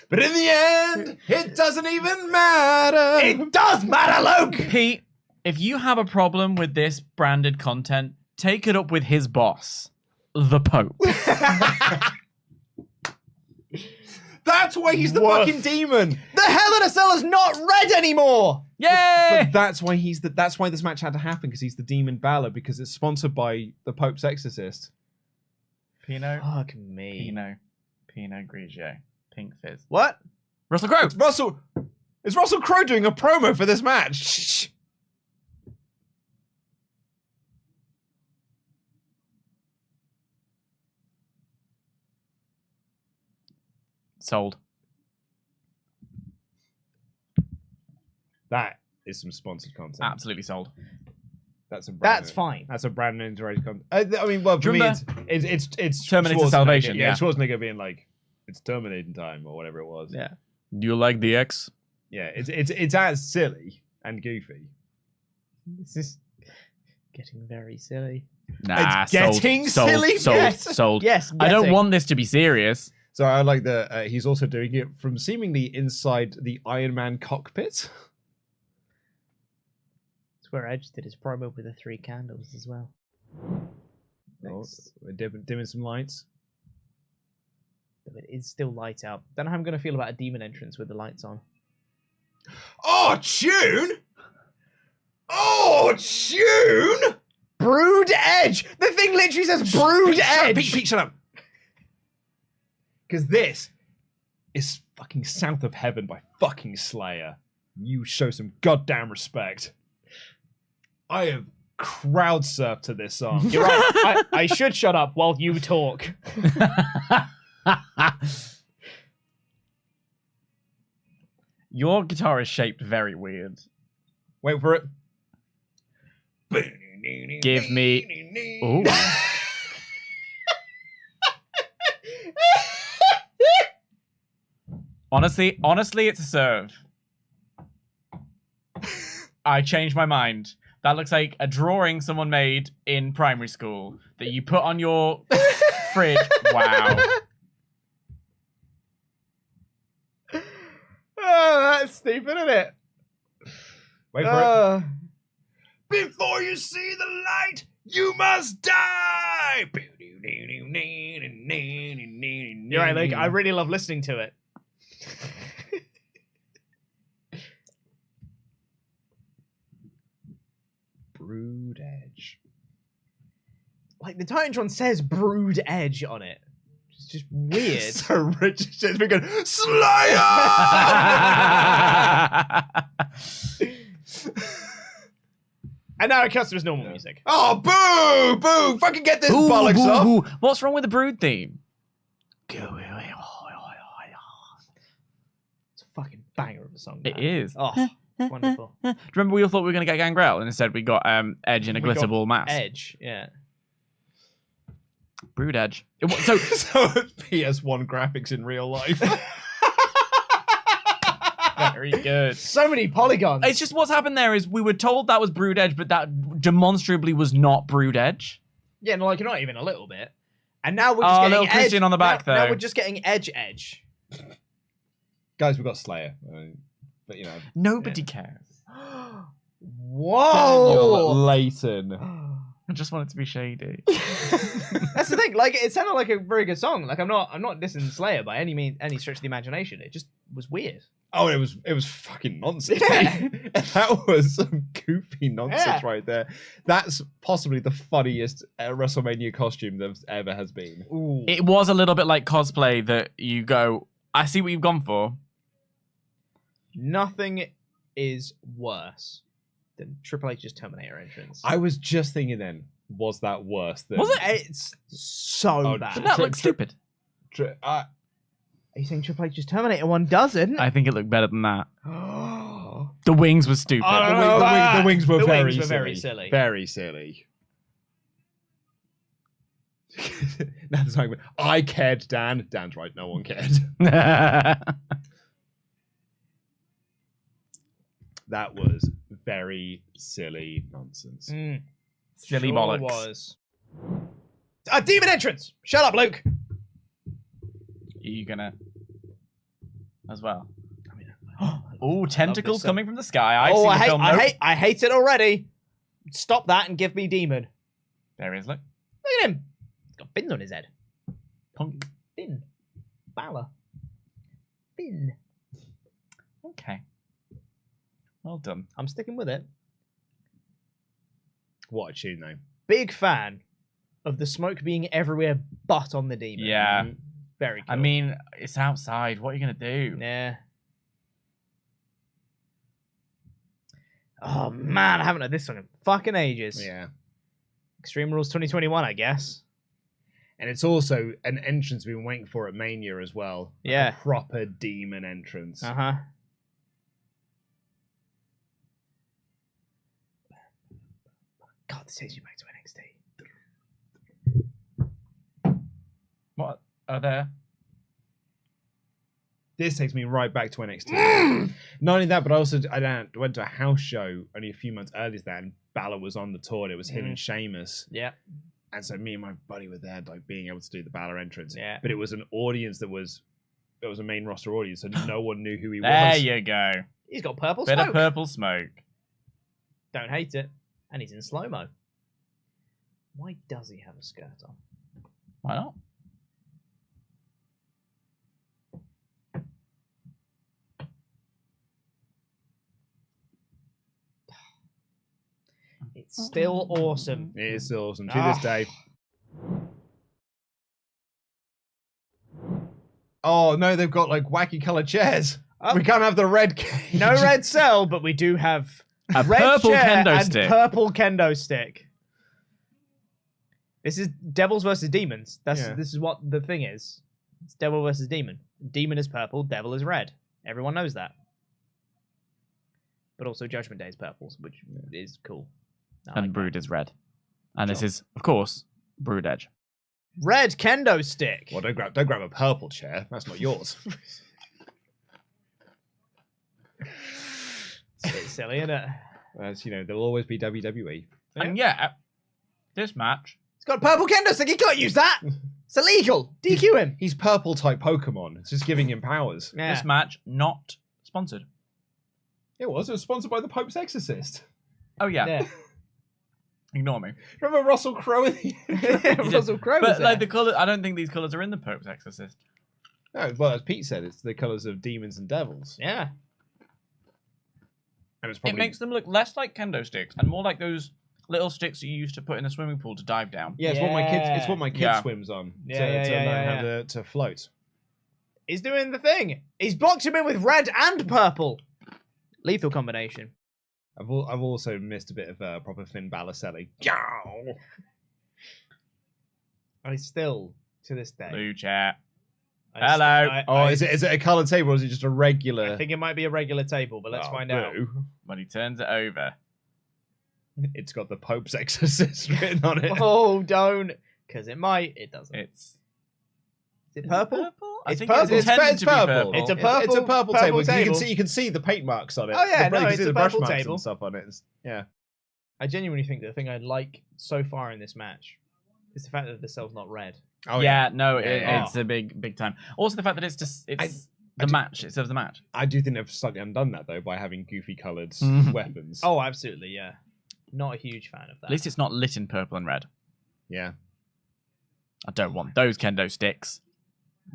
But in the end, it doesn't even matter. It does matter, Luke! Pete, if you have a problem with this branded content, take it up with his boss, the Pope. That's why he's the fucking demon. The Hell in a Cell is not red anymore! Yay! But that's why that's why this match had to happen, because he's the demon Bálor, because it's sponsored by the Pope's Exorcist. Pinot. Fuck me. Pinot Grigio. Pink Fizz. What? Russell Crowe. Is Russell Crowe doing a promo for this match? Shh. Sold. That is some sponsored content. Absolutely sold. That's fine. That's a brand new content. I mean, well, for me, it's Terminator Salvation. Yeah, Schwarzenegger being like, it's terminating time or whatever it was. Yeah. Do you like the X? Yeah, it's as silly and goofy. This is getting very silly. Nah, it's getting silly. Sold. Yes. I don't want this to be serious. So I like that he's also doing it from seemingly inside the Iron Man cockpit. It's where Edge did his promo with the 3 candles as well. Oh, we're dimming some lights. But it is still light out. Don't know how I'm going to feel about a demon entrance with the lights on. Oh, tune! Oh, tune! Brood Edge! The thing literally says Brood Edge! Pete, shut up. Because this is fucking South of Heaven by fucking Slayer. You show some goddamn respect. I have crowd surfed to this song. You're right. I should shut up while you talk. Your guitar is shaped very weird. Wait for it. Give me... Ooh. Honestly, it's a serve. I changed my mind. That looks like a drawing someone made in primary school that you put on your fridge. Wow. Oh, that's stupid, isn't it? Wait for it. Before you see the light, you must die. You're right, Luke. I really love listening to it. Brood Edge. Like, the Titantron says Brood Edge on it. It's just weird. So Richard shit's been going, Slayer! And now it cuts to his normal music. Oh, boo! Boo! Fucking get this bollocks off! Boo. What's wrong with the Brood theme? It's a fucking banger of a song. It is. Oh, wonderful. Do you remember we all thought we were going to get Gangrel, and instead we got Edge in a glitter ball mask? Edge, yeah. Brood Edge. So it's PS1 graphics in real life. very good. So many polygons. It's just what's happened there is we were told that was Brood Edge, but that demonstrably was not Brood Edge. Yeah, no, like not even a little bit. And now we're just getting little Edge. Christian on the back now though. we're just getting Edge. Guys, we've got Slayer. But, you know. Nobody cares. Whoa! Leighton. I just want it to be shady. That's the thing. Like, it sounded like a very good song. Like, I'm not dissing Slayer by any stretch of the imagination. It just was weird. Oh, it was fucking nonsense. Yeah. That was some goofy nonsense right there. That's possibly the funniest WrestleMania costume that ever has been. Ooh. It was a little bit like cosplay that you go, I see what you've gone for. Nothing is worse than Triple H's Terminator entrance. I was just thinking then, was that worse than... Was it? It's so bad. Did that look stupid? Are you saying Triple H just terminated one doesn't? I think it looked better than that. The wings were stupid. The wings were The very wings were silly. very silly. Very silly. Now the time I cared, Dan. Dan's right. No one cared. That was very silly nonsense. Silly bollocks. Was. A demon entrance! Shut up, Luke! Are you gonna... as well? Oh, tentacles coming from the sky. I've seen the film. I hate it already. Stop that and give me demon. There he is, look. Look at him. He's got fins on his head. Punk. Fin. Bálor. Fin. Okay. Well done. I'm sticking with it. What a tune, though. Big fan of the smoke being everywhere but on the demon. Yeah. Very cool. I mean, it's outside. What are you going to do? Yeah. Oh, man. I haven't heard this song in fucking ages. Yeah. Extreme Rules 2021, I guess. And it's also an entrance we've been waiting for at Mania as well. Like Yeah. a proper demon entrance. Uh-huh. God, this takes you back to NXT. What are there? This takes me right back to NXT. Not only that, but I also went to a house show only a few months earlier than that, and Bálor was on the tour. And it was him and Sheamus. Yeah. And so me and my buddy were there, like being able to do the Bálor entrance. Yeah. But it was an audience that was a main roster audience, so no one knew who he There was. you go. He's got purple Bit smoke. of purple smoke. Don't hate it. And he's in slow-mo. Why does he have a skirt on? Why not? It's still awesome. It is still awesome to this day. Oh no, they've got like wacky colored chairs. We can't have the red cage. No red cell, but we do have A red purple chair kendo and stick. purple kendo stick. This is Devils versus Demons. This is what the thing is. It's Devil versus Demon. Demon is purple, Devil is red. Everyone knows that. But also Judgment Day is purple, which is cool. I And like Brood that. is red. And this is, of course, Brood Edge. Red kendo stick. Well, don't grab a purple chair. That's not yours. It's a bit silly, isn't it? As you know, there'll always be WWE. And yeah, this match. It's got a purple kendo stick. You can't use that. It's illegal. DQ him. He's purple type Pokemon. It's just giving him powers. Yeah. This match, not sponsored. It was sponsored by the Pope's Exorcist. Oh, yeah. Yeah. Ignore me. Remember Russell Crowe in the Russell Crowe was But like there. the colour, I don't think these colours are in the Pope's Exorcist. No, well, as Pete said, it's the colours of demons and devils. Yeah. And it's probably... It makes them look less like kendo sticks and more like those little sticks you used to put in a swimming pool to dive down. Yeah, it's what my kid. It's what my kid Yeah. swims on Yeah, to yeah, learn yeah, how to float. He's doing the thing. He's blocked him in with red and purple. Lethal combination. I've also missed a bit of proper Finn Balor selling. Yow! I still, to this day. Blue chair. I Hello. Oh, is it a coloured table or is it just a regular? I think it might be a regular table, but let's find out. boo. When he turns it over. It's got the Pope's Exorcist written on it. Oh, don't. Because it might. It doesn't. It's... Is it purple? I It's think purple. it's intended It's to be purple. purple. It's a It's a purple table. table. You can see the paint marks on it. Oh, yeah, you no, can it's see a the brush purple marks table. and stuff on it. Yeah. I genuinely think the thing I like so far in this match is the fact that the cell's not red. Oh yeah, no, Yeah. it's a big time. Also, the fact that it's just it's I the match. It serves the match. I do think they've slightly undone that though by having goofy coloured Mhm. weapons. Oh, absolutely, yeah. Not a huge fan of that. At least it's not lit in purple and red. Yeah. I don't want those kendo sticks.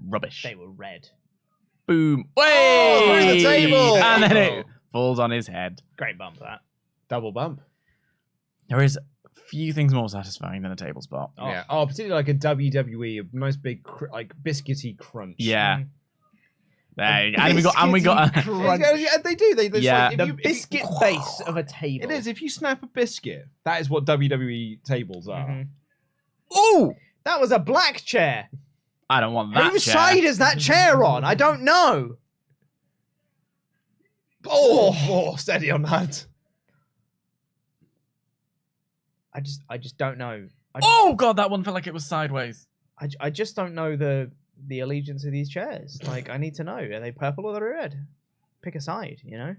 Rubbish. They were red. Boom. Oh, Way! through the table! And then Oh. it falls on his head. Great bump, that. Double bump. There is few things more satisfying than a table spot. Oh. Yeah. Oh, particularly like a WWE, a nice big like biscuity crunch. Yeah. Mm. There you go. And we got Yeah, they do. They Yeah. like, if The you- if you- biscuit base of a table. It is. If you snap a biscuit, that is what WWE tables are. Mhm. Ooh! That was a black chair. I don't want that Whose chair. side is that chair on? I don't know. Oh, steady on that. I just don't know. Oh god, that one felt like it was sideways. I just don't know the allegiance of these chairs. Like, I need to know. Are they purple or they're red? Pick a side, you know?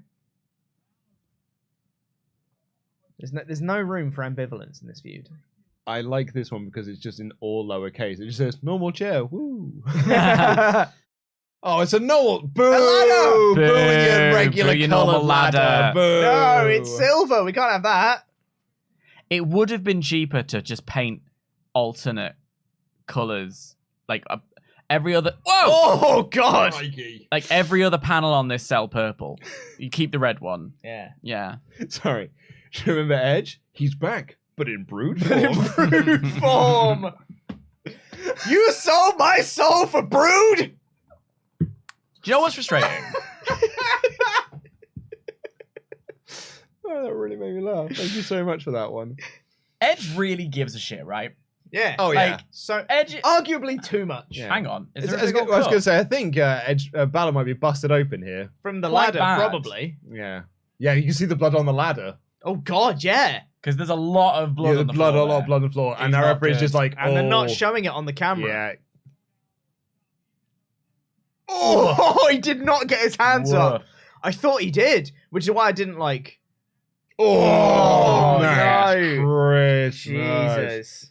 There's no room for ambivalence in this feud. I like this one because it's just in all lowercase. It just says normal chair. Woo. Oh, it's a normal. Boo! ladder! Boo! Your regular Boo, your coloured normal ladder. Boo! No, it's silver. We can't have that. It would have been cheaper to just paint alternate colors, like every other. Whoa! Oh God! Crikey. Like every other panel on this cell purple. You keep the red one. Yeah. Yeah. Sorry. Do you remember Edge? He's back, but in brood form. Brood form. You sold my soul for brood. Do you know what's frustrating? Oh, that really made me laugh. Thank you so much for that one. Edge really gives a shit, right? Yeah. Oh, yeah. Like, So Edge. arguably too much. Yeah. Hang on. Is there I was a going to say, I think Bálor might be busted open here. From the Quite ladder, bad. probably. Yeah. Yeah, you can see the blood on the ladder. Oh God, yeah. Because there's a lot of blood Yeah, on the blood, floor a lot of there. blood on the floor. And It's our not referee's good. just like, And they're not oh, showing it on the camera. Yeah. Oh, he did not get his hands up. Woof. I thought he did, which is why I didn't like. Oh, no. Christmas. Jesus.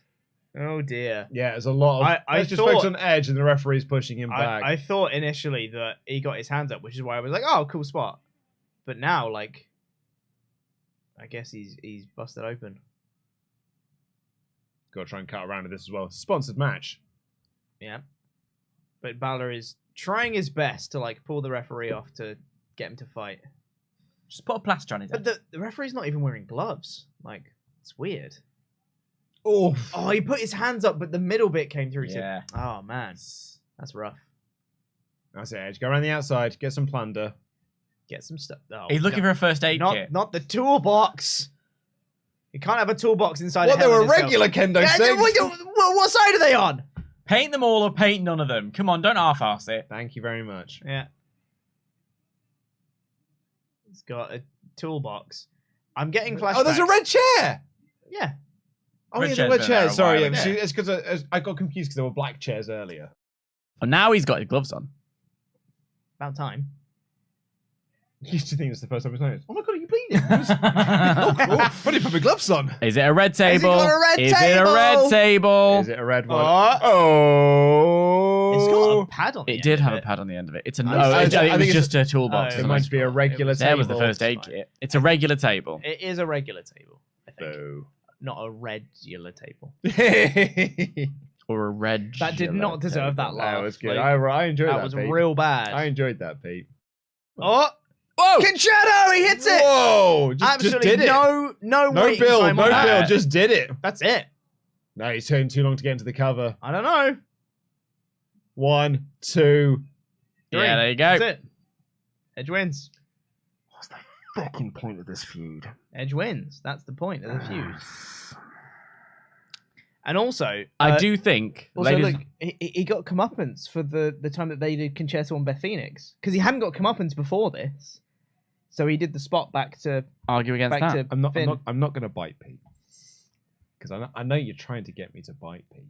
Oh dear. Yeah, there's a lot of. I Let's just thought- focus on Edge, and the referee's pushing him back. I thought initially that he got his hands up, which is why I was like, oh, cool spot. But now, like, I guess he's busted open. Got to try and cut around to this as well. Sponsored match. Yeah. But Bálor is trying his best to, like, pull the referee off to get him to fight. Just put a plaster on his head. But the referee's not even wearing gloves. Like, it's weird. Oh, Oh, he put his hands up, but the middle bit came through. Yeah. Oh, man. That's rough. that's it, Edge. Go around the outside, get some plunder. Get some stuff. Oh, He's looking for a first aid kit. Not the toolbox. You can't have a toolbox inside What, a they Hell were in a Cell. regular kendo Yeah, sticks? what side are they on? Paint them all or paint none of them. Come on, don't half-arse it. Thank you very much. Yeah. He's got a toolbox. I'm getting flashbacks. Oh, there's a red chair! Yeah. Oh, Red yeah, the chair's red been chair. there a Sorry, while yeah, ago. it's because I got confused because there were black chairs earlier. Oh, now he's got his gloves on. About time. You used to think it's the first time he's noticed. Oh my god, are you bleeding? Oh, cool. Why did you put my gloves on? Is it a red table? got a red Is it a table? red table? Is it a red one? Oh. Oh. It's got a pad on the It end did of have a it. pad on the end of it. It's a I it think was it's just a toolbox. Oh, It isn't might it? be a regular table. There was the first aid Fine. kit. It's a regular table. It is a regular table, I think. Boo. Not a regular table. Or a red. That did not deserve that laugh. That was good. Like, I enjoyed that. that was Pete. real bad. I enjoyed that, Pete. Oh! Whoa! Concerto! He hits it! Whoa! Just Absolutely did it. no No waiting build, time no on that. build. Just did it. That's it. No, he's taking too long to get into the cover. I don't know. 1, 2. Yeah, there you go. That's it. Edge wins. What's the fucking point of this feud? Edge wins. That's the point of the feud. And also, I do think. Also, ladies, look, he got comeuppance for the time that they did Concerto on Beth Phoenix because he hadn't got comeuppance before this, so he did the spot back to argue against back that. to Finn. I'm not going to bite Pete because I know you're trying to get me to bite Pete,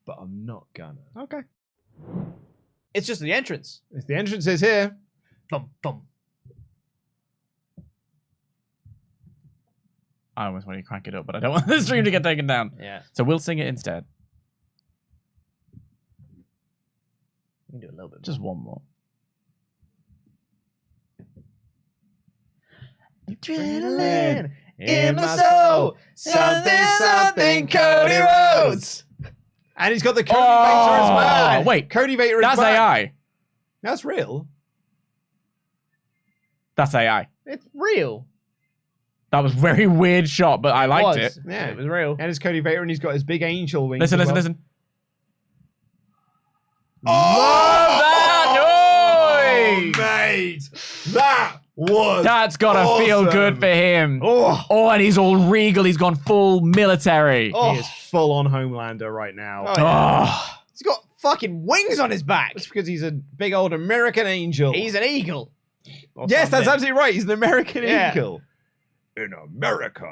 but I'm not gonna. Okay. It's just the entrance. If the entrance is here, Thump thump. I almost want to crank it up, but I don't want the stream to get taken down. Yeah. So we'll sing it instead. We can do a little bit. Just one more. Adrenaline in my soul. Something, Cody Rhodes. and he's got the Cody Vader as well. Oh, wait. Cody Vader is That's back. AI. That's real. That's AI. It's real. That was a very weird shot, but I liked it. Yeah. It was real. And it's Cody Vader, and he's got his big angel wings. Listen, as listen, well. listen. Oh, that noise! mate, that was. That's gotta feel awesome. good for him. Oh, Oh, and he's all regal. He's gone full military. Oh. he is full on Homelander right now. Oh, yeah. Oh. He's got fucking wings on his back. It's because he's a big old American angel. He's an eagle. Or yes, that's something. absolutely right. He's an American Yeah. eagle. In America.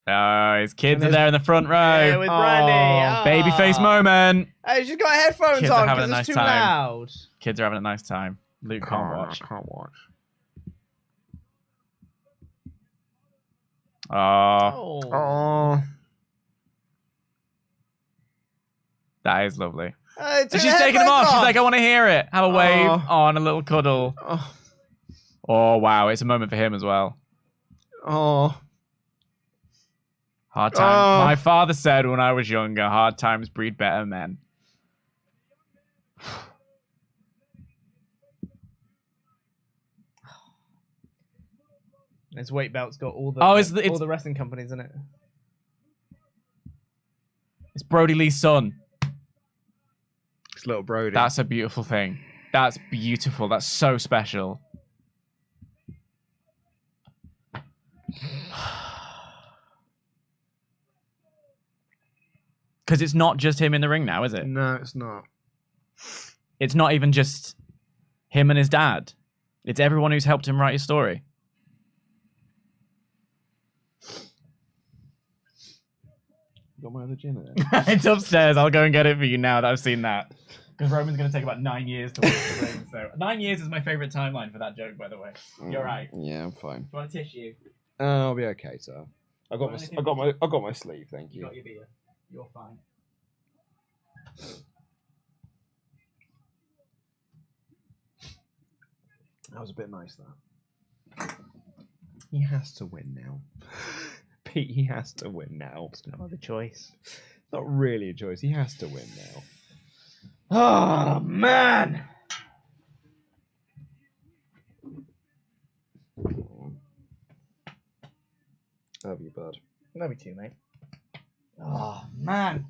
Oh, his kids are there in the front row. Yeah, with Brandy. Oh, Babyface moment. Hey, she's got headphones Kids are on having a because it's nice too time. loud. Kids are having a nice time. Luke can't watch. Can't watch. Oh, Oh. that is lovely. Took And she's the taking them off. headphones She's like, I want to hear it. Have a wave. Oh. Oh, and a little cuddle. Oh. Oh, wow. It's a moment for him as well. Oh. Hard times. Oh. My father said when I was younger, hard times breed better men. His weight belt's got all the Oh, all it's the wrestling companies in it. It's Brody Lee's son. It's little Brody. That's a beautiful thing. That's beautiful. That's so special. Because it's not just him in the ring now, is it? No, it's not. It's not even just him and his dad. It's everyone who's helped him write his story. Got my other gin in it. It's upstairs. I'll go and get it for you now that I've seen that. Because Roman's going to take about 9 years to watch the ring. So 9 years is my favourite timeline for that joke, by the way. You're right. Do Yeah, I'm fine. you want a tissue? I'll be okay, sir. I got my sleeve. Thank You you. got your beer. You're fine. That was a bit nice, that. He has to win now. Pete, he has to win now. No other choice. Not really a choice. He has to win now. Oh man! Love you, bud. Love you too, mate. Oh man!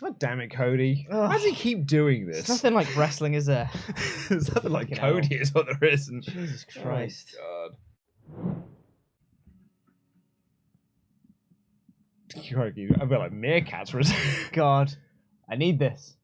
God damn it, Cody. Ugh. Why does he keep doing It's this? nothing like wrestling, is there? There's nothing like Fucking Cody is what there isn't. Jesus Christ! Oh, God. Crikey, I feel like meerkats for a second. God, I need this.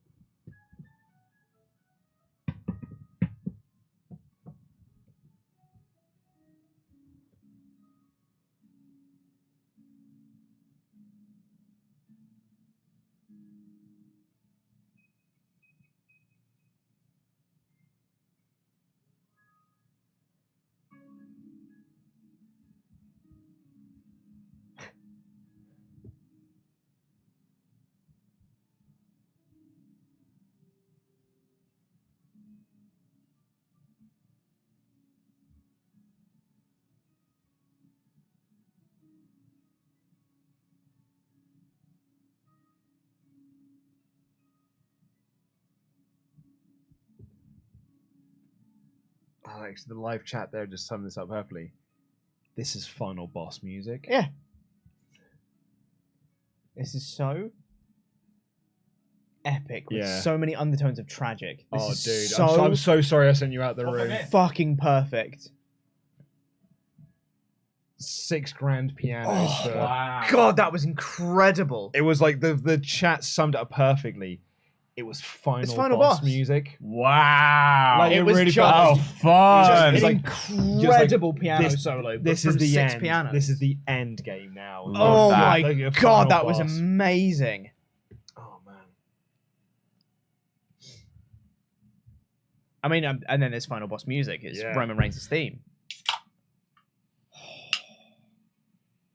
Alex, the live chat there just summed this up perfectly. This is final boss music. Yeah. This is so epic with Yeah. so many undertones of tragic. This Oh, is dude. so I'm so sorry I sent you out the What room. for me? fucking perfect. $6,000 pianos. Oh, for... Wow. God, that was incredible. It was like the chat summed it up perfectly. It was final boss music. Wow. Like, it was really just, Oh, fun. It's an like- incredible piano this- solo. But This from is the 6 end. pianos. This is the end game now. Oh Love that. my Like a final God, that was boss. amazing. Oh man. I mean, and then there's final boss music. It's Yeah. Roman Reigns' theme.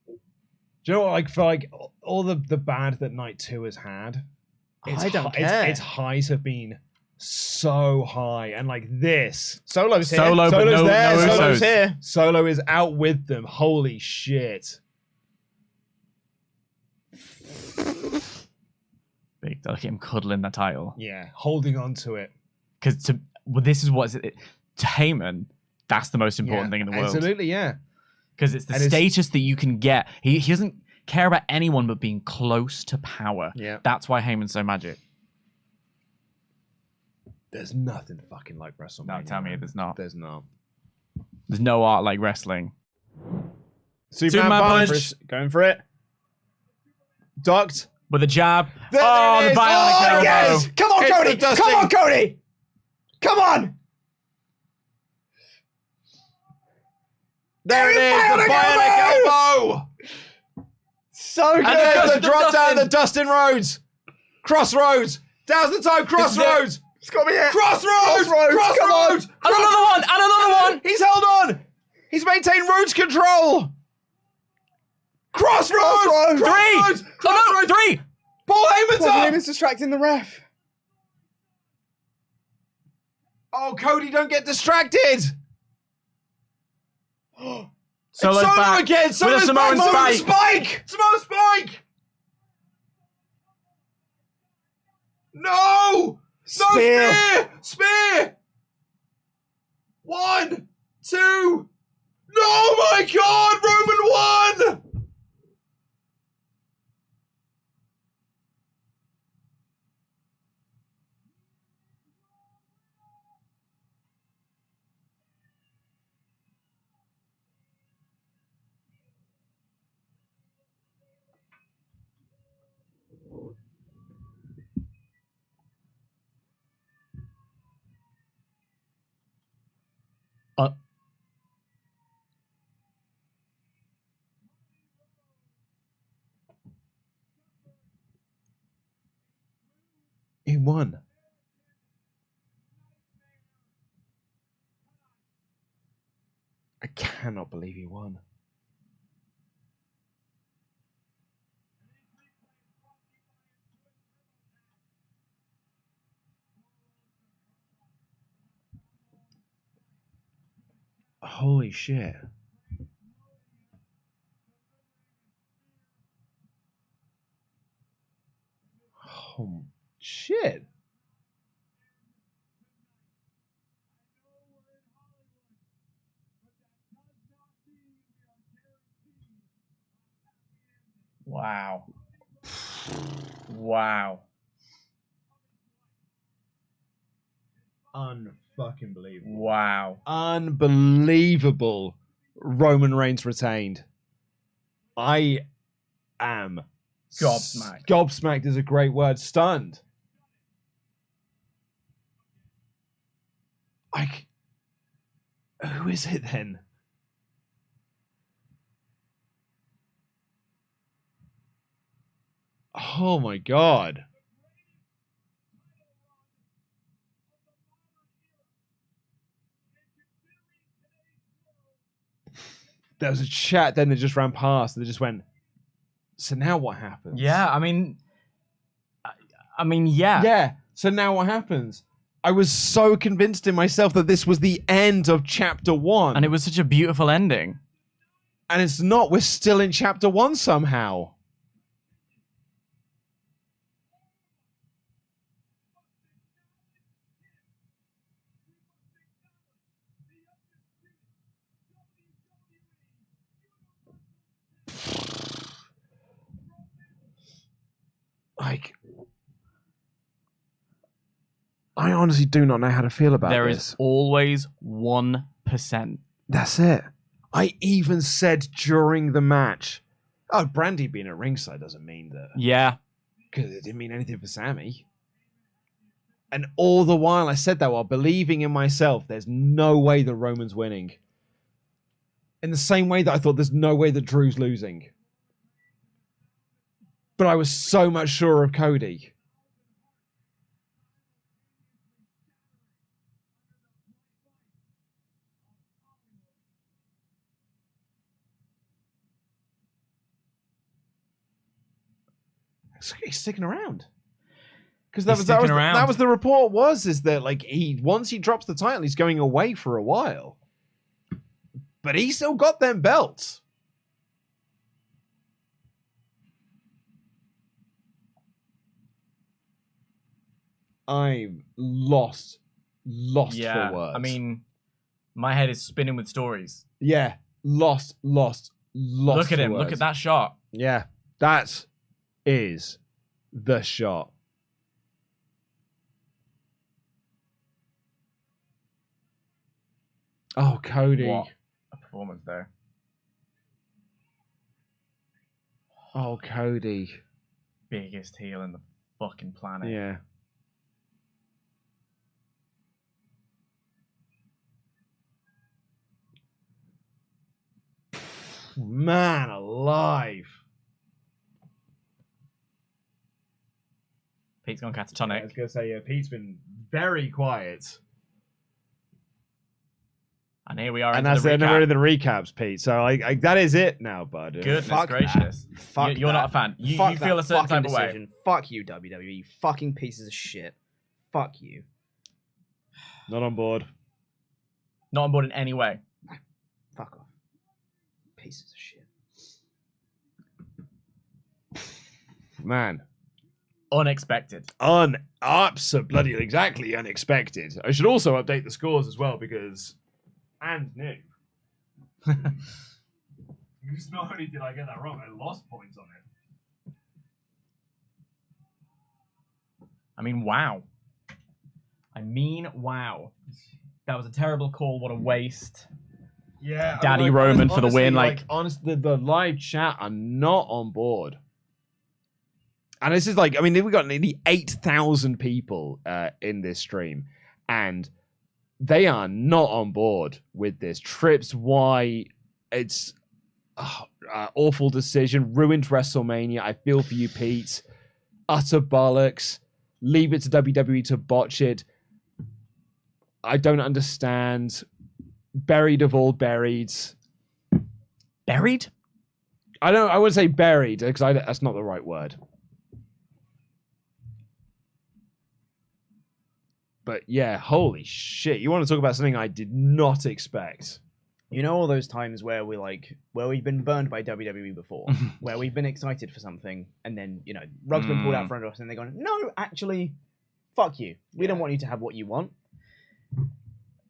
Do you know what? Like for like all the bad that Night 2 has had, I don't its care. highs have been so high, and like this Solo's here. Solo, but Solo's no, there, no Solo's Usos. here. Solo is out with them. Holy shit! Big. Look at him cuddling the title. Yeah, holding on to it. Because this is what to Heyman, that's the most important thing in the world. Absolutely, yeah. Because it's the And it's- status that you can get. He doesn't care about anyone but being close to power. Yeah. That's why Heyman's so magic. There's nothing fucking like WrestleMania. No, tell me man. there's not. There's not. There's no art like wrestling. Superman Punch. punch. Going for it. Ducked. With a jab. There Oh, it the is. bionic elbow. Yes! Come on, It's Cody! the dusting. Come on, Cody! Come on! There it is, the bionic elbow! So good! And there's the the drop down, Dustin. the Dustin Rhodes! Crossroads! Now's the time, Crossroads! It's got to be it! Crossroads! Crossroads, come on. Crossroads! And another one! And another one! He's held on! He's maintained Rhodes control! Crossroads! Crossroads! Crossroads! Oh, Crossroads! no, 3! Paul Heyman's Paul up! Heyman's distracting the ref. Oh, Cody, don't get distracted! Solo's Solo back. again! With Solo's a Samoan back! spike. Samoan spike! No! Spear. No, spear! 1, 2. No, my God! Roman won! He won. I cannot believe he won. Holy shit. Oh, shit. Wow. Wow. Unfucking believable. Wow. Unbelievable. Roman Reigns retained. I am Gobsmacked. Gobsmacked is a great word. Stunned. Who is it then? Oh my God. There was a chat then that just ran past and they just went, so now what happens? Yeah, I mean, yeah. Yeah, so now what happens? I was so convinced in myself that this was the end of chapter 1. And it was such a beautiful ending. And it's not. We're still in chapter 1 somehow. Like, I honestly do not know how to feel about There this. is always 1%. That's it. I even said during the match, oh, Brandy being at ringside doesn't mean that. Yeah. Because it didn't mean anything for Sammy. And all the while I said that while believing in myself, there's no way that Roman's winning. In the same way that I thought there's no way that Drew's losing. But I was so much surer of Cody. He's sticking around. Because that was the report is that like once he drops the title, he's going away for a while. But he still got them belts. I'm lost Yeah. for words. I mean, my head is spinning with stories. yeah, lost. Look at him. for Look words. at that shot. Yeah, that is the shot. Oh, Cody. What a performance there. Oh, Cody. biggest heel in the fucking planet. Yeah. Man alive. Pete's gone I catatonic. was going to say, Pete's been very quiet. And here we are. And into that's the end recap. of the recaps, Pete. So I that is it now, bud. Goodness Fuck gracious. that. Fuck You're that. not a fan. You Fuck feel that a certain fucking type of way. decision. Fuck you, WWE. You fucking pieces of shit. Fuck you. Not on board. Not on board in any way. Fuck off. Pieces of shit. Man. Unexpected. Absolutely, exactly unexpected. I should also update the scores as well because... And new. Because not only did I get that wrong, I lost points on it. I mean, wow. Wow. That was a terrible call. What a waste. Yeah, Daddy Roman for the win. Honestly, the live chat are not on board. And this is like, I mean, we got nearly 8,000 people in this stream, and they are not on board with this. Trips, why? It's awful decision. Ruined WrestleMania. I feel for you, Pete. Utter bollocks. Leave it to WWE to botch it. I don't understand. Buried of all buried. Buried? I wouldn't say buried because that's not the right word. But yeah, holy shit. You want to talk about something I did not expect. You know all those times where we've been burned by WWE before, where we've been excited for something, and then, rug's been pulled out in front of us, and they're going, no, actually, fuck you. We don't want you to have what you want.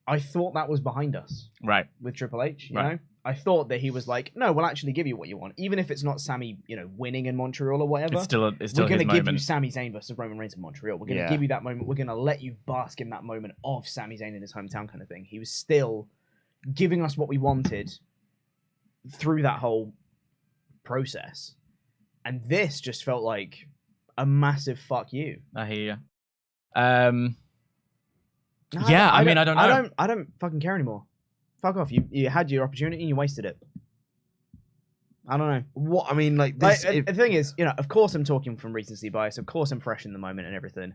I thought that was behind us. Right. With Triple H, you Right. know? I thought that he was like, no, we'll actually give you what you want. Even if it's not Sami, winning in Montreal or whatever. It's still we're his going to give you moment. Sami Zayn versus Roman Reigns in Montreal. We're going to give you that moment. We're going to let you bask in that moment of Sami Zayn in his hometown kind of thing. He was still giving us what we wanted through that whole process. And this just felt like a massive fuck you. I hear you. No, Yeah, I don't know. I don't fucking care anymore. Fuck off. You had your opportunity and you wasted it. I don't know. What? I mean, like, this... The thing is, of course I'm talking from recency bias. Of course I'm fresh in the moment and everything.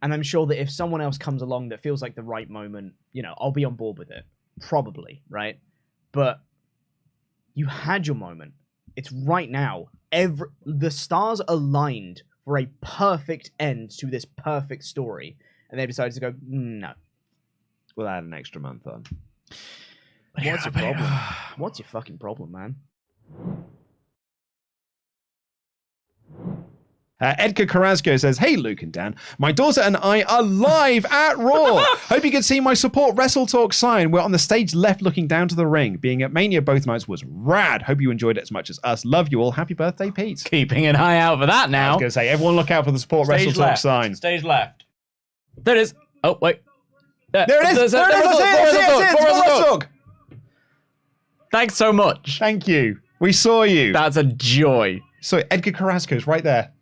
And I'm sure that if someone else comes along that feels like the right moment, I'll be on board with it. Probably, right? But you had your moment. It's right now. The stars aligned for a perfect end to this perfect story. And they decided to go, no. We'll add an extra month on. What's your problem? What's your fucking problem, man? Edgar Carrasco says, hey, Luke and Dan, my daughter and I are live at Raw. Hope you can see my support WrestleTalk sign. We're on the stage left looking down to the ring. Being at Mania both nights was rad. Hope you enjoyed it as much as us. Love you all. Happy birthday, Pete. Keeping an eye out for that I now. was going to say, everyone look out for the support Stage WrestleTalk left. sign. Stage left. There it is. Oh, wait. There it is. There it is. It's WrestleTalk. Thanks so much. Thank you. We saw you. That's a joy. So Edgar Carrasco's right there.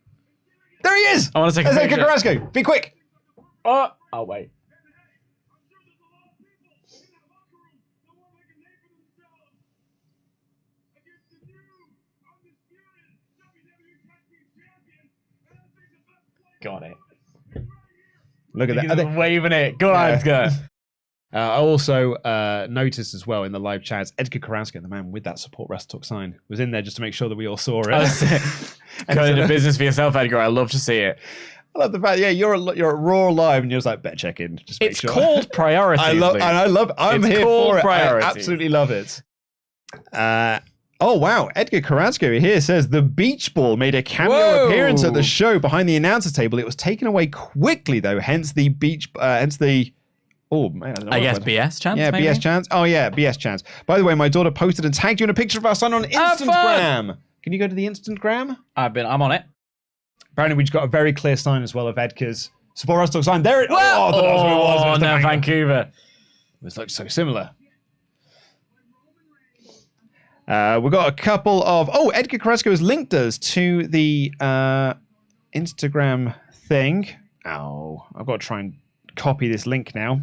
There he is. I want to take a There's picture. Edgar Carrasco. Be quick. Oh, wait. Got it. Look at He's that. waving it. Go on, Edgar. I also noticed as well in the live chats, Edgar Carrasco, the man with that support WrestleTalk sign, was in there just to make sure that we all saw it. Going into business for yourself, Edgar. I love to see it. I love the fact, you're at Raw Live and you're just like, better check in. Just make It's sure. called priorities. I'm It's here called for it. priorities. I absolutely love it. Oh, wow. Edgar Carrasco here says the Beach Ball made a cameo Whoa. appearance at the show behind the announcer table. It was taken away quickly, though, hence the Oh, man. I guess BS chance, Yeah, maybe? BS chance. Oh, yeah, BS chance. By the way, my daughter posted and tagged you in a picture of our son on Instagram. Can you go to the Instagram? I'm on it. Apparently, we just got a very clear sign as well of Edgar's support WrestleTalk sign. There it is. Oh, I thought that was what it was. It was the no, banger. Vancouver. It looks so similar. We've got a couple of... Oh, Edgar Carrasco has linked us to the Instagram thing. Oh, I've got to try and copy this link now.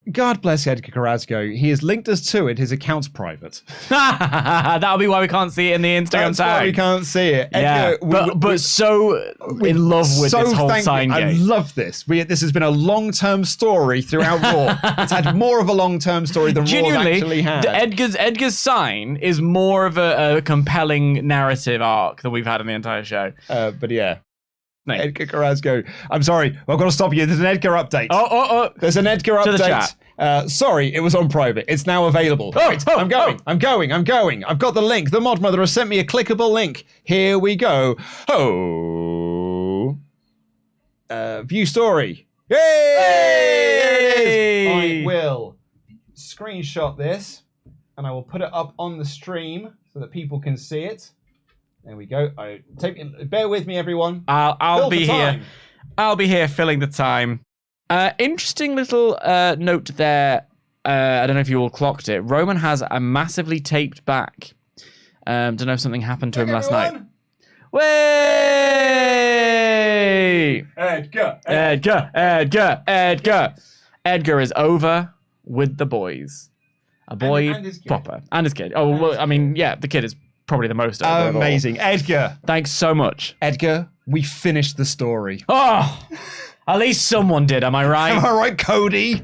God bless Edgar Carrasco. He has linked us to it. His account's private. That'll be why we can't see it in the Instagram That's why we tag. can't see it. Yeah, Edgar, but so in love with this whole sign I game. love this. This has been a long-term story throughout Raw. It's had more of a long-term story than Raw actually had. Edgar's sign is more of a compelling narrative arc than we've had in the entire show. But yeah. No. Edgar Carrasco. I'm sorry. I've got to stop you. There's an Edgar update. Oh. There's an Edgar To the update. Sorry, it was on private. It's now available. Right, I'm going. I've got the link. The Mod Mother has sent me a clickable link. Here we go. View story. Yay! There it is. I will screenshot this and I will put it up on the stream so that people can see it. There we go. Bear with me, everyone. I'll be here. I'll be here filling the time. Interesting little note there. I don't know if you all clocked it. Roman has a massively taped back. Don't know if something happened to him last night. Way! Edgar is over with the boys. A boy and his kid. proper. And his kid. Oh, well, I mean, yeah, the kid is probably the most over of all. Amazing. Edgar. Thanks so much. Edgar, we finished the story. Oh, at least someone did, am I right? Am I right, Cody?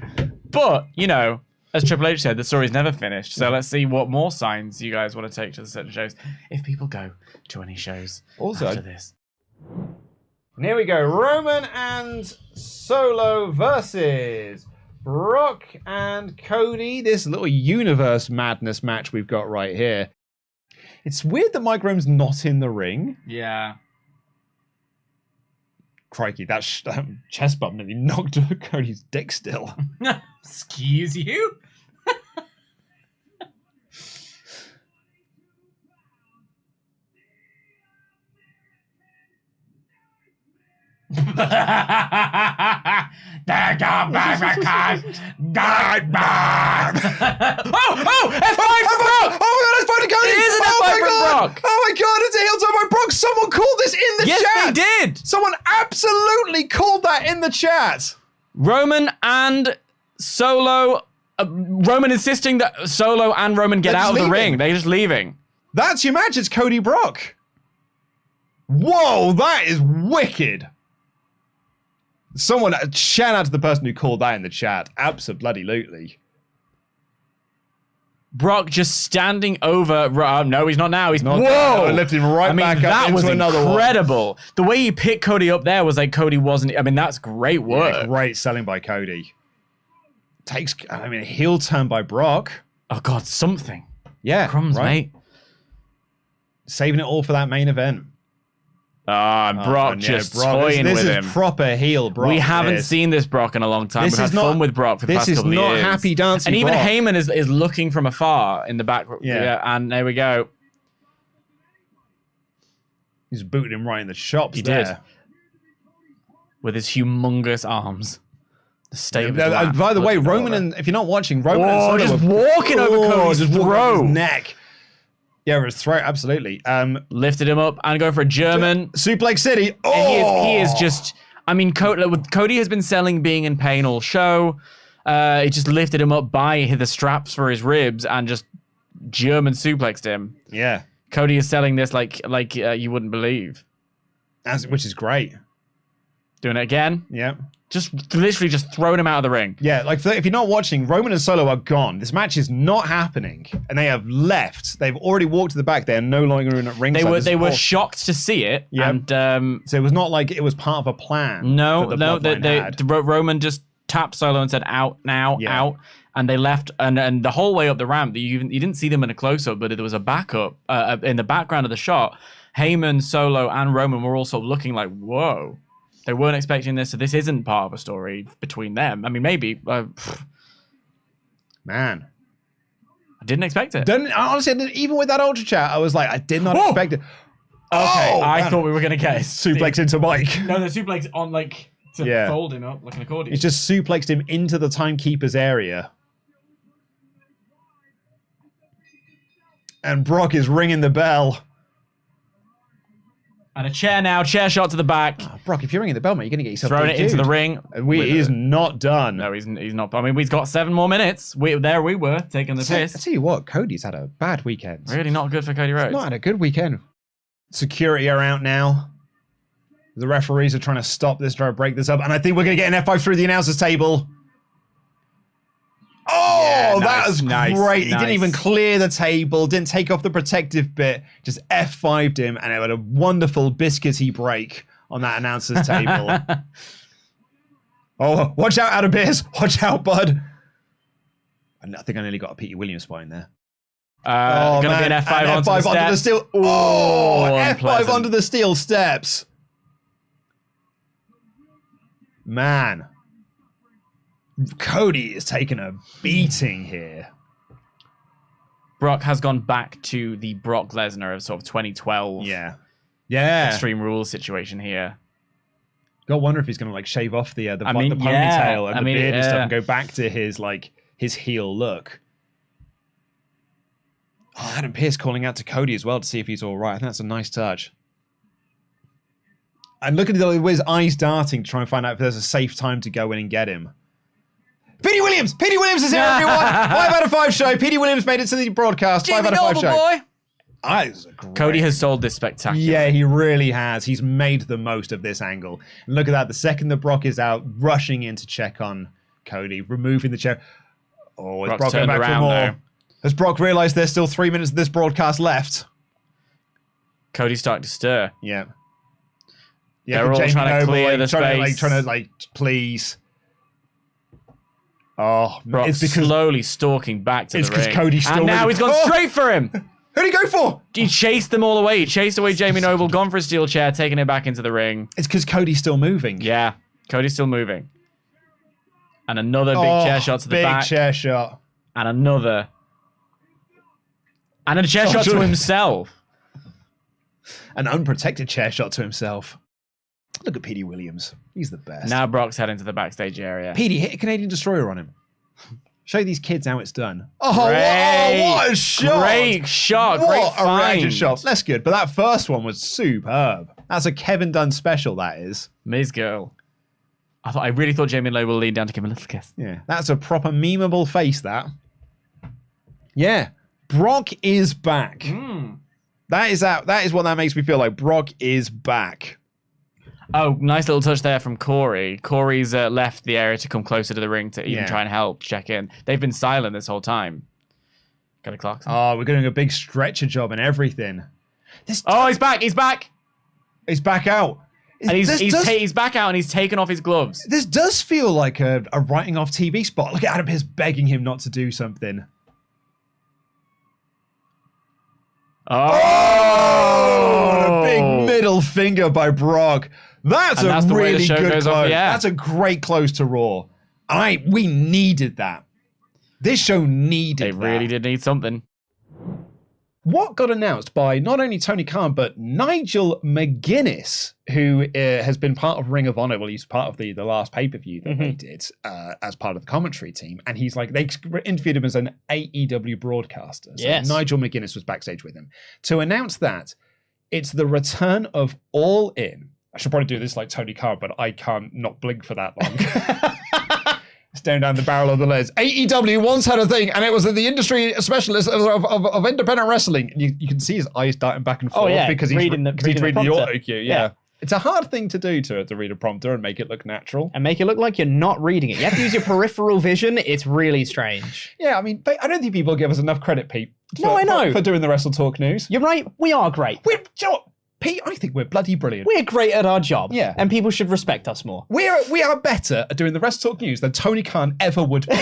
But, you know, as Triple H said, the story's never finished. So let's see what more signs you guys want to take to the certain shows. If people go to any shows Also, after this. And here we go. Roman and Solo versus Brock and Cody. This little universe madness match we've got right here. It's weird that Mike Rome's not in the ring. Yeah. Crikey, that chest bump nearly knocked Cody's dick still. Excuse you? F5 from Brock! Oh my god, it's Brock Cody! It is an F5 from Brock! Oh my god, it's a heel turn by Brock! Someone called this in the chat! Yes, they did! Someone absolutely called that in the chat! Roman and Solo... Roman insisting that Solo and Roman get out of the ring. They're just leaving. That's your match, it's Cody Brock. Whoa, that is wicked! Someone, shout out to the person who called that in the chat. Absolutely. Brock just standing over. No, he's not now. He's Not whoa! that. Lift him right back up that into was another one. incredible. The way he picked Cody up there was like Cody wasn't. I mean, that's great work. Yeah, great selling by Cody. A heel turn by Brock. Oh God, something. Yeah, Crumbs, right. mate. Saving it all for that main event. Brock just toying this with is him. Proper heel Brock. We haven't seen this Brock in a long time. This We've had is not- fun with Brock for the past This is couple of not years. happy dancing And even Brock. Heyman is looking from afar in the back. Yeah. And there we go. He's booted him right in the chops. He there. did. With his humongous arms. The state of his By lats the way, looking Roman over. and if you're not watching, Roman and Solo just were- walking over Cody's just walking over throat. his neck. Yeah, over his throat, absolutely. Lifted him up and going for a German. Suplex City. Oh, And he is just. I mean, Cody has been selling being in pain all show. He just lifted him up by the straps for his ribs and just German suplexed him. Yeah, Cody is selling this like you wouldn't believe. which is great. Doing it again. Yeah. Just literally just throwing him out of the ring. Yeah, like if you're not watching, Roman and Solo are gone. This match is not happening, and they have left. They've already walked to the back. They are no longer in a ring. They were shocked to see it. Yeah. And so it was not like it was part of a plan. no, that the Bloodline had. Roman just tapped Solo and said out now, out, and they left. And the whole way up the ramp, you didn't see them in a close up, but there was a backup in the background of the shot. Heyman, Solo, and Roman were also looking like, whoa. They weren't expecting this, so this isn't part of a story between them. I mean, maybe. Man. I didn't expect it. Honestly, even with that Ultra Chat, I was like, I did not expect it. Okay, I man. thought we were going to get Suplex into Mike. No, the suplex on, like, to fold him up like an accordion. He's just suplexed him into the timekeeper's area. And Brock is ringing the bell. And a chair now. Chair shot to the back. Oh, Brock, if you're ringing the bell, mate, you're going to get yourself Throwing it into the DQ'd. ring. He is not done. No, he's not. I mean, we've got 7 more minutes. There we were, taking the I piss. tell you what, Cody's had a bad weekend. Really not good for Cody Rhodes. Not had a good weekend. Security are out now. The referees are trying to stop this, trying to break this up. And I think we're going to get an F5 through the announcers table. Oh, Yeah, that was nice, great. He nice. didn't even clear the table, didn't take off the protective bit, just F5'd him, and it had a wonderful biscuity break on that announcer's table. Oh, watch out, Adam Pearce. Watch out, bud. I think I nearly got a Petey Williams spot in there. Gonna be an F5 onto the onto the steps. steel. Oh, an F5 unpleasant. onto the steel steps. Man. Cody is taking a beating here. Brock has gone back to the Brock Lesnar of sort of 2012 Yeah. Extreme Rules situation here. God, wonder if he's going to like shave off the I mean, ponytail yeah. and I the mean, beard and stuff yeah. and go back to his heel look. Oh, Adam Pearce calling out to Cody as well to see if he's all right. I think that's a nice touch. And look at his eyes darting to try and find out if there's a safe time to go in and get him. Petey Williams! Petey Williams is here, everyone! 5 out of 5 show. Petey Williams made it to the broadcast. 5 out of 5 show. Boy. Ah, this is a great. Cody has sold this spectacular. Yeah, he really has. He's made the most of this angle. And look at that. The second that Brock is out, rushing in to check on Cody, removing the chair. Oh, is Brock's Brock going turned back for around, more? though. Has Brock realized there's still 3 minutes of this broadcast left? Cody's starting to stir. Yeah. They're all trying to clear the space. Trying to, please. Oh, Brock's it's because slowly stalking back to it's the ring. 'cause Cody's still and now with- he's gone Oh! straight for him. who'd he go for? He chased them all away. He chased away Jamie Noble, gone for a steel chair, taking it back into the ring. It's because Cody's still moving. Yeah, Cody's still moving. And another big chair shot to the back. Big chair shot. And another. And a chair shot to himself. An unprotected chair shot to himself. Look at Petey Williams. He's the best. Now Brock's heading to the backstage area. Petey, hit a Canadian Destroyer on him. Show these kids how it's done. Oh, Great. what a shot. Great shot. What Great a find. reaction shot. That's good. But that first one was superb. That's a Kevin Dunn special, that is. Miz Girl. I really thought Jamie Noble would lean down to give him a little kiss. Yeah. That's a proper memeable face, that. Yeah. Brock is back. That is what that makes me feel like. Brock is back. Oh, nice little touch there from Corey. Corey's left the area to come closer to the ring to even Yeah. try and help, check in. They've been silent this whole time. Got a clock. Oh, we're doing a big stretcher job and everything. Oh, he's back. He's back. He's back out. And he's back out and he's taken off his gloves. This does feel like a writing off TV spot. Look at Adam Pearce begging him not to do something. Oh, A big middle finger by Brock. That's And a that's the way the really show good goes close. off the air. That's a great close to Raw. We needed that. This show needed They that. really did need something. What got announced by not only Tony Khan, but Nigel McGuinness, who has been part of Ring of Honor. Well, he's part of the last pay-per-view that they did as part of the commentary team. And he's like, they interviewed him as an AEW broadcaster. So Yes. Nigel McGuinness was backstage with him. To announce that, it's the return of All In. I should probably do this like Tony Khan, but I can't not blink for that long. Staring down the barrel of the ledge. AEW once had a thing, and it was the industry specialist of independent wrestling. You can see his eyes darting back and forth yeah, because he's reading the prompter. auto cue. Yeah. Yeah. It's a hard thing to do to read a prompter and make it look natural. And make it look like you're not reading it. You have to use your peripheral vision. It's really strange. Yeah, I mean, but I don't think people give us enough credit, Pete. No, I know. For doing the WrestleTalk news. You're right. We are great. Do you know what? Pete, I think we're bloody brilliant. We're great at our job. Yeah. And people should respect us more. We are better at doing the WrestleTalk news than Tony Khan ever would be.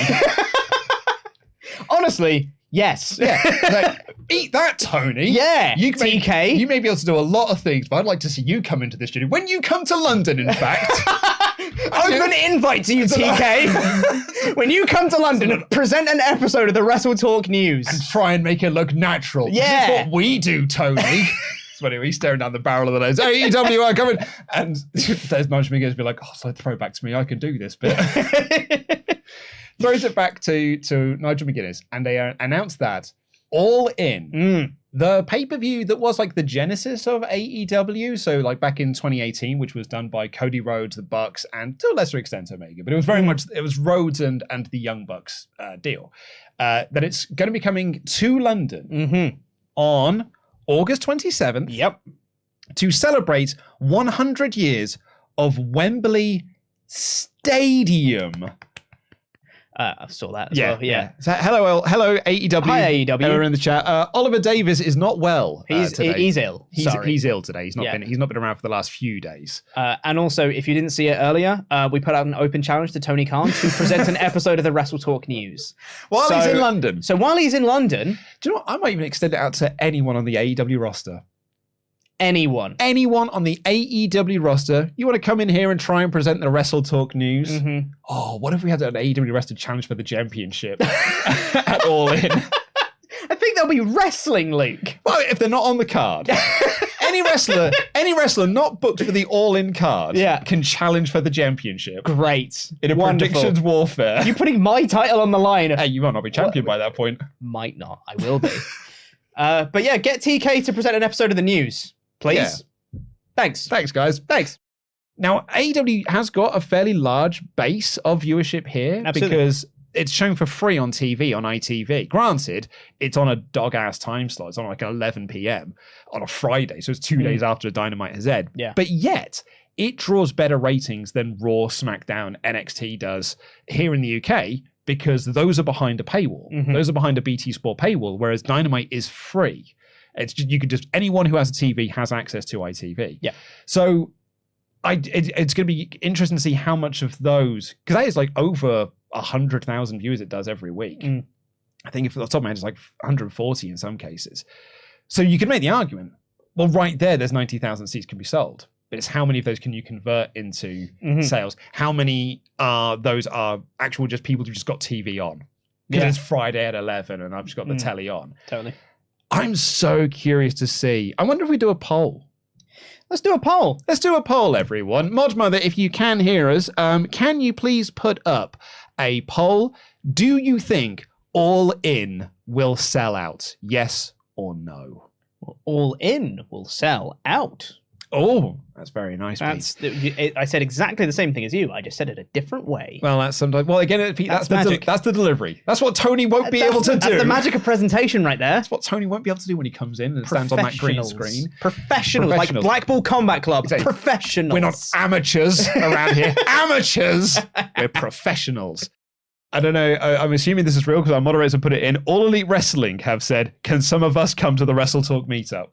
Honestly, yes. Yeah. Like, eat that, Tony. Yeah, You TK. You may be able to do a lot of things, but I'd like to see you come into the studio. When you come to London, in fact. Open invite to you, TK. When you come to London, present an episode of the WrestleTalk news. And try and make it look natural. Yeah. This is what we do, Tony. So anyway, he's staring down the barrel of the nose. AEW are coming. And there's Nigel McGuinness be like, oh, so throw it back to me. I can do this bit. Throws it back to Nigel McGuinness. And they announce that All In the pay-per-view that was like the genesis of AEW, so like back in 2018, which was done by Cody Rhodes, the Bucks, and to a lesser extent Omega, but it was very much, it was Rhodes and the Young Bucks deal, that it's going to be coming to London on August 27th. Yep. To celebrate 100 years of Wembley Stadium. I saw that as well. Yeah. So, hello AEW. Hi, AEW. Everyone in the chat. Oliver Davis is not well. Today. He's ill. He's ill today. He's not been around for the last few days. And also, if you didn't see it earlier, we put out an open challenge to Tony Khan to present an episode of the WrestleTalk news While he's in London. So while he's in London, do you know what? I might even extend it out to anyone on the AEW roster. Anyone on the AEW roster, you want to come in here and try and present the WrestleTalk news? Oh, what if we had an AEW roster challenge for the championship at All In? I think there'll be wrestling, Luke. Well, if they're not on the card. Any wrestler not booked for the All In card can challenge for the championship. Great. In a predictions warfare. You're putting my title on the line. Hey, you might not be champion by that point. Might not. I will be. But yeah, get TK to present an episode of the news. Please. Yeah. Thanks, guys. Thanks. Now, AEW has got a fairly large base of viewership here because it's shown for free on TV, on ITV. Granted, it's on a dog-ass time slot. It's on like 11 p.m. on a Friday, so it's 2 days after Dynamite has aired. Yeah. But yet, it draws better ratings than Raw, SmackDown, NXT does here in the UK because those are behind a paywall. Those are behind a BT Sport paywall, whereas Dynamite is free. It's just, you could just, anyone who has a TV has access to ITV. Yeah. So it's going to be interesting to see how much of those, because that is like over 100,000 views it does every week. I think if the top of my head, it's like 140 in some cases. So you can make the argument, well, right there's 90,000 seats can be sold. But it's how many of those can you convert into sales? How many those are actual just people who just got TV on? Because it's Friday at 11 and I've just got the telly on. Totally. I'm so curious to see. I wonder if we do a poll. Let's do a poll. Let's do a poll, everyone. Mod Mother, if you can hear us, can you please put up a poll? Do you think All In will sell out? Yes or no? All In will sell out. Oh, that's very nice. I said exactly the same thing as you. I just said it a different way. Well, that's sometimes. Well, again, that's magic. That's the delivery. That's what Tony won't be able to do. That's the magic of presentation right there. That's what Tony won't be able to do when he comes in and stands on that green screen. Professionals, like Blackpool Combat Club. Exactly. Professionals. We're not amateurs around here. Amateurs. We're professionals. I don't know. I'm assuming this is real because our moderators have put it in. All Elite Wrestling have said, can some of us come to the WrestleTalk meetup?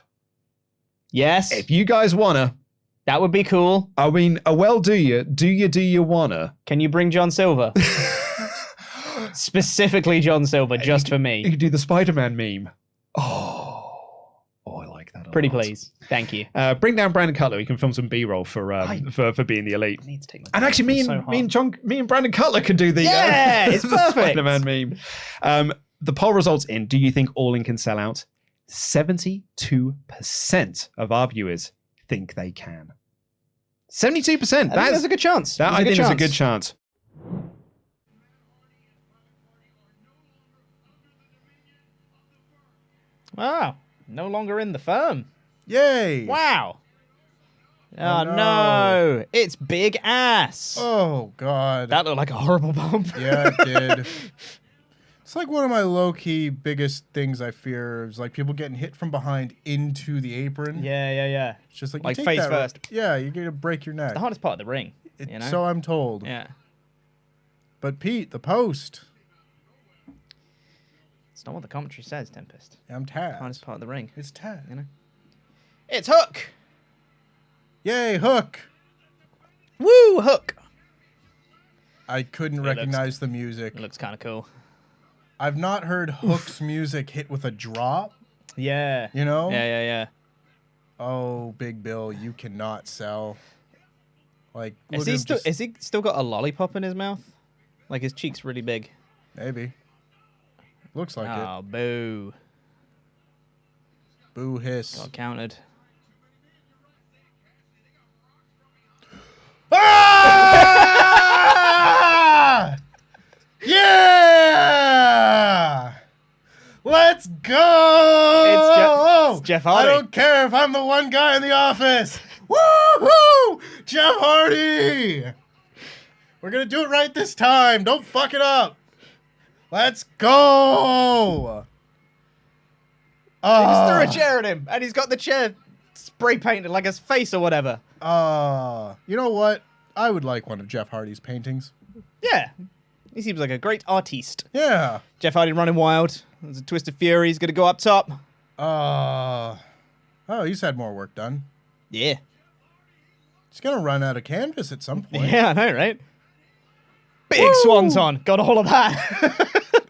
Yes. If you guys wanna. That would be cool. I mean, well, do you wanna? Can you bring John Silver? Specifically John Silver, just for me. You could do the Spider-Man meme. Oh, I like that a Pretty lot. please. Thank you. Bring down Brandon Cutler. We can film some B-roll for being the elite. I need to take my And actually, me and Brandon Cutler can do the it's perfect. Spider-Man meme. The poll results in: do you think All In can sell out? 72% of our viewers think they can. 72%. That's a good chance. I think there's a good chance. Wow. No longer in the firm. Yay! Wow. Oh, no. no. It's Big Ass. Oh, God. That looked like a horrible bump. Yeah, it did. It's like one of my low-key biggest things I fear is like people getting hit from behind into the apron. Yeah. It's just like Like you take face that first. Yeah, you're going to break your neck. The hardest part of the ring. You know? So I'm told. Yeah. But Pete, the post. It's not what the commentary says, Tempest. I'm tagged. Hardest part of the ring. It's tagged. You know? It's Hook. Yay, Hook. Woo, Hook. I couldn't recognize the music. It looks kind of cool. I've not heard Hook's music hit with a drop. Yeah. You know? Yeah. Oh, Big Bill, you cannot sell. Like, Is he still got a lollipop in his mouth? Like his cheek's really big. Maybe. Looks like it. Oh, boo. Boo hiss. Got countered. Ah! Yeah! Let's Let's go! It's Jeff Hardy. I don't care if I'm the one guy in the office. Woo-hoo! Jeff Hardy! We're going to do it right this time. Don't fuck it up. Let's go! They just threw a chair at him, and he's got the chair spray painted like his face or whatever. You know what? I would like one of Jeff Hardy's paintings. Yeah. He seems like a great artiste. Yeah. Jeff Hardy running wild. There's a twist of fury. He's going to go up top. Oh, he's had more work done. Yeah. He's going to run out of canvas at some point. Yeah, I know, right? Big swanton. Got all of that.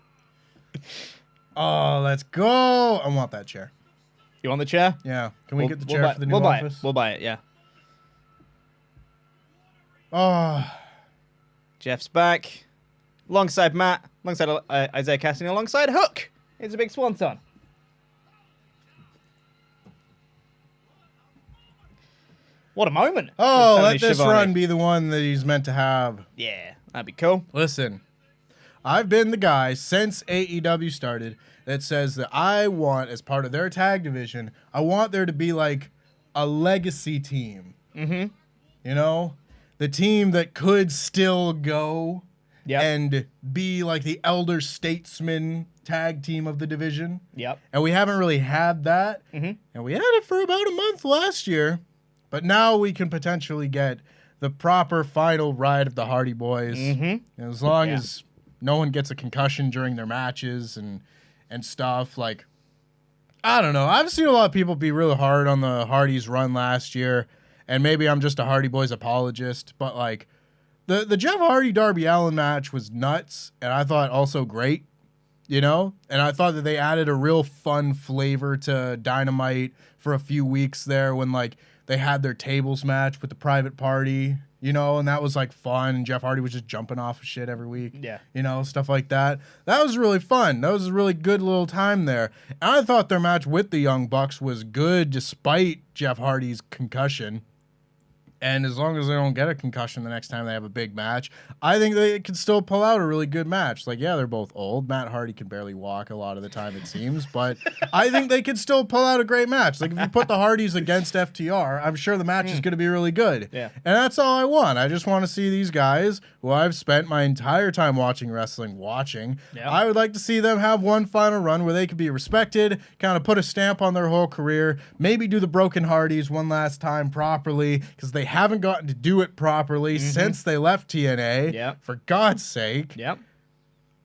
Oh, let's go. I want that chair. You want the chair? Yeah. Can we get the chair for the new office? We'll buy it, yeah. Oh. Jeff's back. Alongside Matt. Alongside Isaiah Cassidy. Alongside Hook. It's a big swanton. What a moment. Oh, let this run be the one that he's meant to have. Yeah, that'd be cool. Listen, I've been the guy since AEW started that says that I want, as part of their tag division, I want there to be like a legacy team. Mm-hmm. You know? The team that could still go and be like the elder statesman tag team of the division. Yep. And we haven't really had that. Mm-hmm. And we had it for about a month last year. But now we can potentially get the proper final ride of the Hardy Boys. Mm-hmm. As long as no one gets a concussion during their matches and stuff. Like, I don't know. I've seen a lot of people be really hard on the Hardys run last year. And maybe I'm just a Hardy Boys apologist. But, like, the Jeff Hardy Darby Allin match was nuts. And I thought also great, you know? And I thought that they added a real fun flavor to Dynamite for a few weeks there when, like, they had their tables match with the Private Party, you know, and that was like fun. And Jeff Hardy was just jumping off of shit every week. Yeah. You know, stuff like that. That was really fun. That was a really good little time there. And I thought their match with the Young Bucks was good despite Jeff Hardy's concussion. And as long as they don't get a concussion the next time they have a big match, I think they could still pull out a really good match. Like, yeah, they're both old. Matt Hardy can barely walk a lot of the time, it seems. But I think they could still pull out a great match. Like, if you put the Hardys against FTR, I'm sure the match is going to be really good. Yeah. And that's all I want. I just want to see these guys, who I've spent my entire time watching wrestling, Yeah. I would like to see them have one final run where they could be respected, kind of put a stamp on their whole career, maybe do the Broken Hardys one last time properly, because they haven't gotten to do it properly since they left TNA. Yep. For God's sake. Yep.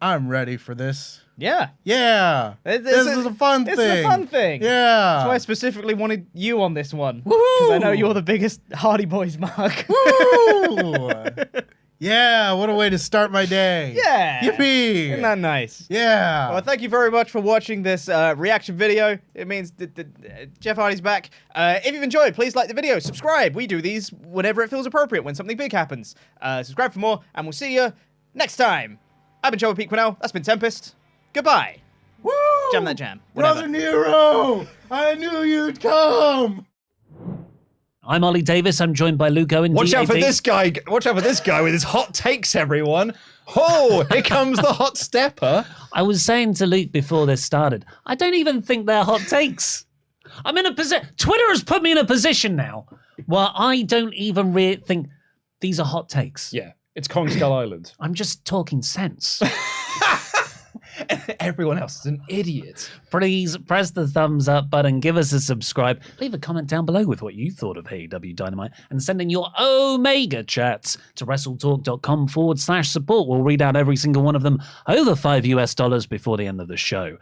I'm ready for this. Yeah. Yeah. This is a fun thing. This is a fun thing. Yeah. That's why I specifically wanted you on this one. Because I know you're the biggest Hardy Boys mark. Woo! Yeah, what a way to start my day. Yeah. Yippee. Isn't that nice? Yeah. Well, thank you very much for watching this reaction video. It means that Jeff Hardy's back. If you've enjoyed, please like the video, subscribe. We do these whenever it feels appropriate, when something big happens. Subscribe for more, and we'll see you next time. I've been Joe Pete Quinnell. That's been Tempest. Goodbye. Woo! Jam that jam. Whatever. Brother Nero, I knew you'd come. I'm Ollie Davis. I'm joined by Luke Owen. Watch out for this guy. Watch out for this guy with his hot takes, everyone. Oh, here comes the hot stepper. I was saying to Luke before this started, I don't even think they're hot takes. I'm in a position. Twitter has put me in a position now where I don't even think these are hot takes. Yeah, it's Kong Skull Island. I'm just talking sense. Everyone else is an idiot. Please press the thumbs up button, give us a subscribe, leave a comment down below with what you thought of AEW Dynamite, and send in your Omega chats to WrestleTalk.com/support. We'll read out every single one of them, over $5 before the end of the show.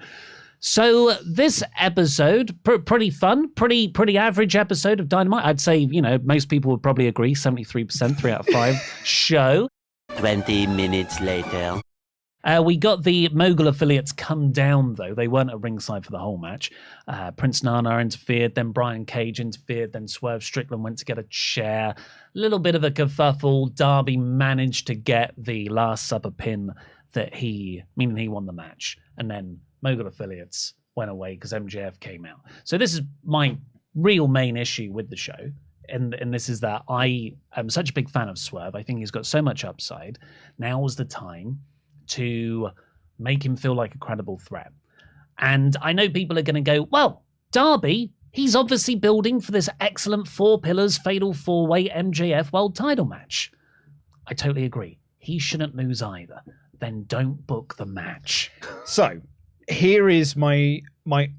So this episode, pretty fun, pretty average episode of Dynamite. I'd say, you know, most people would probably agree, 73%, 3 out of 5 show. 20 minutes later. We got the Mogul affiliates come down, though. They weren't at ringside for the whole match. Prince Nana interfered, then Brian Cage interfered, then Swerve Strickland went to get a chair. A little bit of a kerfuffle. Darby managed to get the Last Supper pin meaning he won the match. And then Mogul affiliates went away because MJF came out. So this is my real main issue with the show. And this is that I am such a big fan of Swerve. I think he's got so much upside. Now was the time to make him feel like a credible threat. And I know people are going to go, well, Darby, he's obviously building for this excellent 4 pillars fatal 4-way MJF world title match. I totally agree. He shouldn't lose either. Then don't book the match. So here is my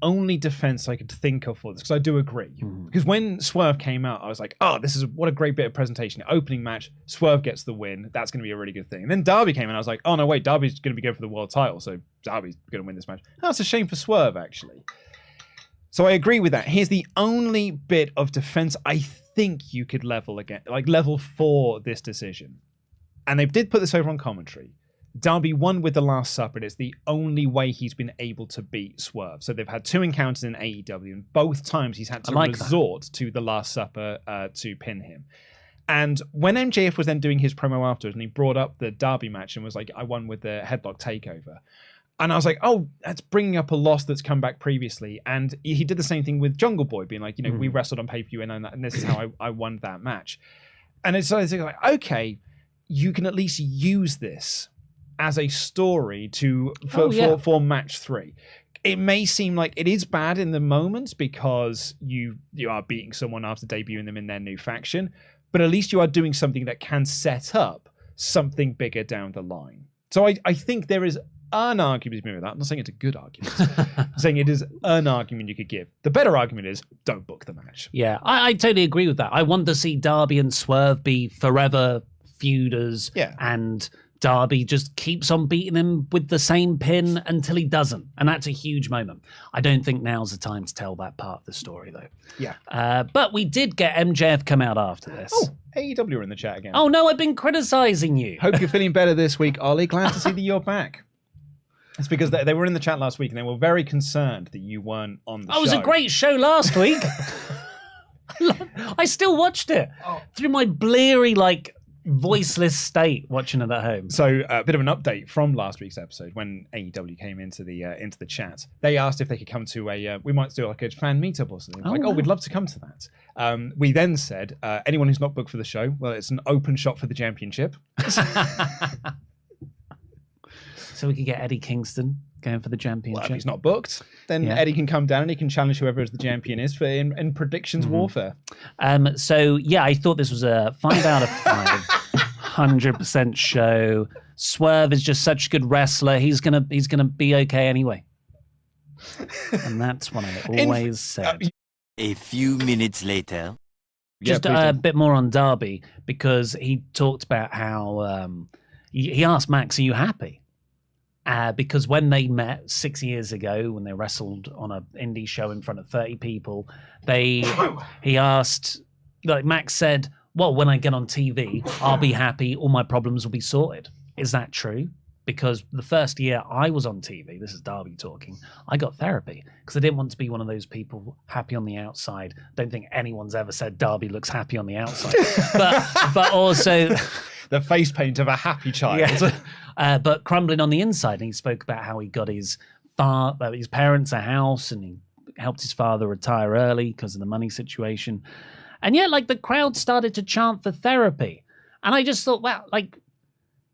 only defense I could think of for this, because I do agree. Because when Swerve came out, I was like, oh, this is what a great bit of presentation. The opening match, Swerve gets the win. That's going to be a really good thing. And then Darby came in, I was like, oh, no, wait, Darby's going to be going for the world title, so Darby's going to win this match. That's a shame for Swerve, actually. So I agree with that. Here's the only bit of defense I think you could level again, like level for this decision. And they did put this over on commentary. Darby won with the Last Supper, and it's the only way he's been able to beat Swerve. So they've had 2 encounters in AEW, and both times he's had to resort to the Last Supper to pin him. And when MJF was then doing his promo afterwards, and he brought up the Darby match and was like, I won with the headlock takeover. And I was like, oh, that's bringing up a loss that's come back previously. And he did the same thing with Jungle Boy, being like, we wrestled on pay-per-view, and this is how I won that match. And it's like, okay, you can at least use this as a story for match 3. It may seem like it is bad in the moment because you are beating someone after debuting them in their new faction, but at least you are doing something that can set up something bigger down the line. So I think there is an argument with that. I'm not saying it's a good argument. I'm saying it is an argument you could give. The better argument is don't book the match. Yeah, I totally agree with that. I want to see Darby and Swerve be forever feuders, and Darby just keeps on beating him with the same pin until he doesn't. And that's a huge moment. I don't think now's the time to tell that part of the story, though. Yeah. But we did get MJF come out after this. Oh, AEW are in the chat again. Oh, no, I've been criticizing you. Hope you're feeling better this week, Ollie. Glad to see that you're back. It's because they were in the chat last week and they were very concerned that you weren't on the show. It was a great show last week. I still watched it through my bleary, voiceless state watching it at home. So a bit of an update from last week's episode when AEW came into the chat. They asked if they could come to we might do a fan meetup or something. We'd love to come to that. We then said anyone who's not booked for the show, well, it's an open shot for the championship. So we could get Eddie Kingston going for the championship. Well, if he's not booked, then Eddie can come down and he can challenge whoever is the champion is for in predictions warfare. So yeah, I thought this was a 5 out of 5, 100% show. Swerve is just such a good wrestler. He's gonna be okay anyway. And that's what I always said. A few minutes later. Just a bit more on Darby, because he talked about how he asked Max, "Are you happy?" Because when they met 6 years ago, when they wrestled on an indie show in front of 30 people, he asked, Max said, well, when I get on TV, I'll be happy, all my problems will be sorted. Is that true? Because the first year I was on TV, this is Darby talking, I got therapy because I didn't want to be one of those people happy on the outside. Don't think anyone's ever said Darby looks happy on the outside. but also... the face paint of a happy child. Yeah. But crumbling on the inside. And he spoke about how he got his parents a house and he helped his father retire early because of the money situation. And yet, the crowd started to chant for therapy. And I just thought, wow,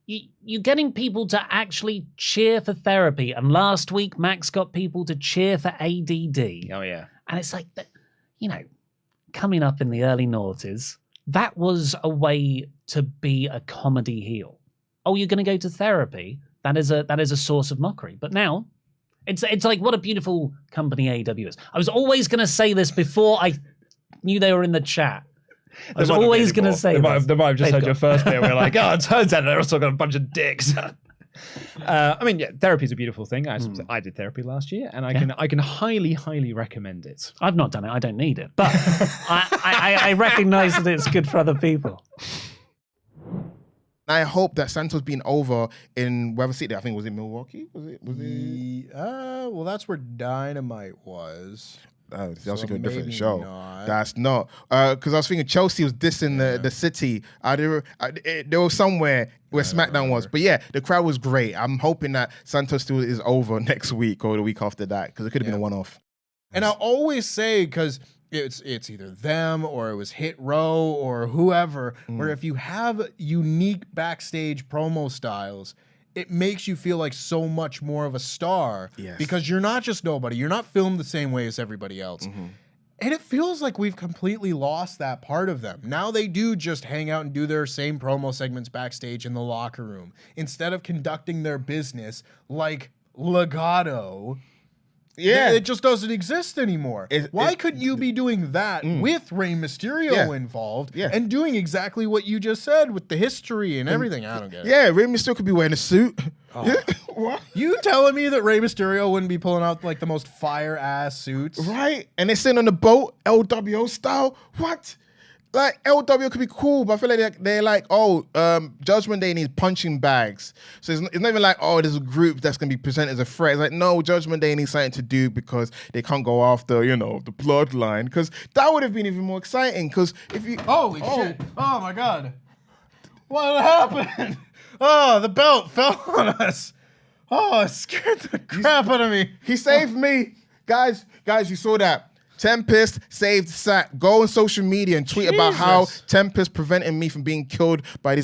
you're getting people to actually cheer for therapy. And last week, Max got people to cheer for ADD. Oh, yeah. And it's coming up in the early noughties, that was a way to be a comedy heel. Oh, you're going to go to therapy? That is a source of mockery. But now, it's what a beautiful company AEW is. I was always going to say this before I knew they were in the chat. I was always going to say this. They might have just heard your first bit. We're like, oh, it turns out they're also got a bunch of dicks. Therapy is a beautiful thing. I did therapy last year, and I can highly, highly recommend it. I've not done it. I don't need it, but I recognize that it's good for other people. I hope that Santos being over in Weather City. I think was it Milwaukee. Was it? Well, that's where Dynamite was. That's a different show. Not. That's not because I was thinking Chelsea was dissing the city. There was somewhere where SmackDown was, but yeah, the crowd was great. I'm hoping that Santos still is over next week or the week after that because it could have been a one-off. And I always say because it's either them or it was Hit Row or whoever. Where if you have unique backstage promo styles, it makes you feel like so much more of a star Yes. because you're not just nobody. You're not filmed the same way as everybody else. And it feels like we've completely lost that part of them. Now they do just hang out and do their same promo segments backstage in the locker room instead of conducting their business like Legato. Yeah. It just doesn't exist anymore. Why couldn't you be doing that with Rey Mysterio involved and doing exactly what you just said with the history and everything? I don't get it. Yeah, Rey Mysterio could be wearing a suit. Yeah. What? You telling me that Rey Mysterio wouldn't be pulling out like the most fire ass suits? Right? And they're sitting on the boat, LWO style. What? Like LWO could be cool, but I feel like they're like, Judgment Day needs punching bags. So it's not even like, there's a group that's gonna be presented as a threat. It's like, no, Judgment Day needs something to do because they can't go after, the bloodline. Because that would have been even more exciting. Because if you Holy shit. Oh my god. What happened? Oh, the belt fell on us. Oh, it scared the crap out of me. he saved me. Guys, you saw that. Tempest saved Sack. Go on social media and tweet about how Tempest prevented me from being killed by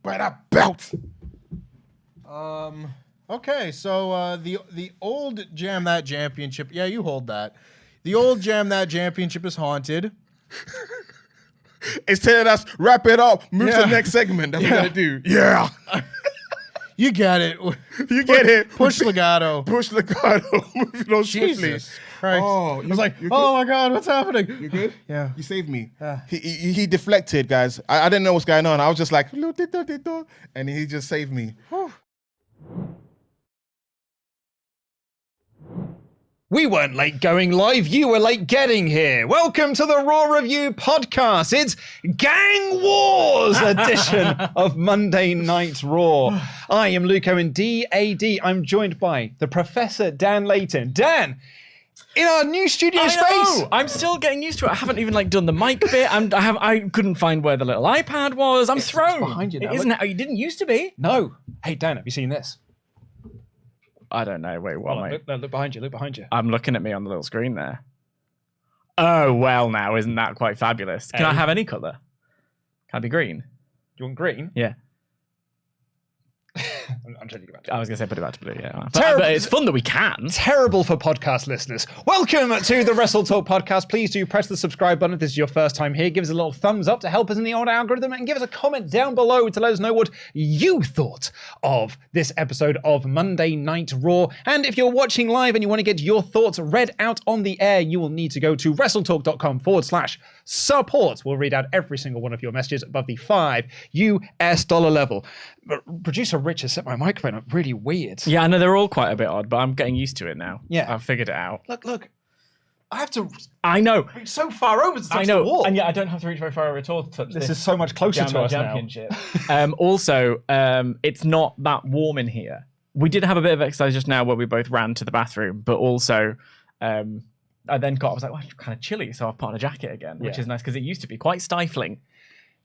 that belt. Okay, so the old Jam That Championship. Yeah, you hold that. The old Jam That Championship is haunted. It's telling us, wrap it up, move to the next segment that we're gonna do. Yeah. You get it. You get it. Push Legato. Push Legato. Move it on swiftly. Jesus Christ. Oh, I was like, oh my god, what's happening? You good? Yeah. You saved me. He deflected, guys. I didn't know what's going on. I was just like, and he just saved me. We weren't late going live, you were late getting here. Welcome to the Raw Review Podcast. It's Gang Wars edition of Monday Night Raw. I am Luke Owen, DAD. I'm joined by the Professor Dan Layton. Dan, in our new studio space. I'm still getting used to it. I haven't even done the mic bit. I couldn't find where the little iPad was. I'm thrown. Behind you now. It isn't how you didn't used to be. No. Hey, Dan, have you seen this? I don't know. Wait, what? Look behind you. Look behind you. I'm looking at me on the little screen there. Oh, well now, isn't that quite fabulous? Can I have any colour? Can I be green? You want green? Yeah. I'm telling you about it. I was going to say put it back to blue, yeah. Terrible. But it's fun that we can. Terrible for podcast listeners. Welcome to the WrestleTalk podcast. Please do press the subscribe button if this is your first time here. Give us a little thumbs up to help us in the old algorithm and give us a comment down below to let us know what you thought of this episode of Monday Night Raw. And if you're watching live and you want to get your thoughts read out on the air, you will need to go to WrestleTalk.com/support. We'll read out every single one of your messages above the $5 US level. But producer Rich has set my microphone up really weird. Yeah, I know they're all quite a bit odd, but I'm getting used to it now. Yeah. I've figured it out. Look. I have to I know. reach so far over to touch I know. the wall. And yet I don't have to reach very far over at all to touch This is so much closer to us Championship. Also, it's not that warm in here. We did have a bit of exercise just now where we both ran to the bathroom, but also I then I was like, well, it's kind of chilly, so I've put on a jacket again, which is nice because it used to be quite stifling.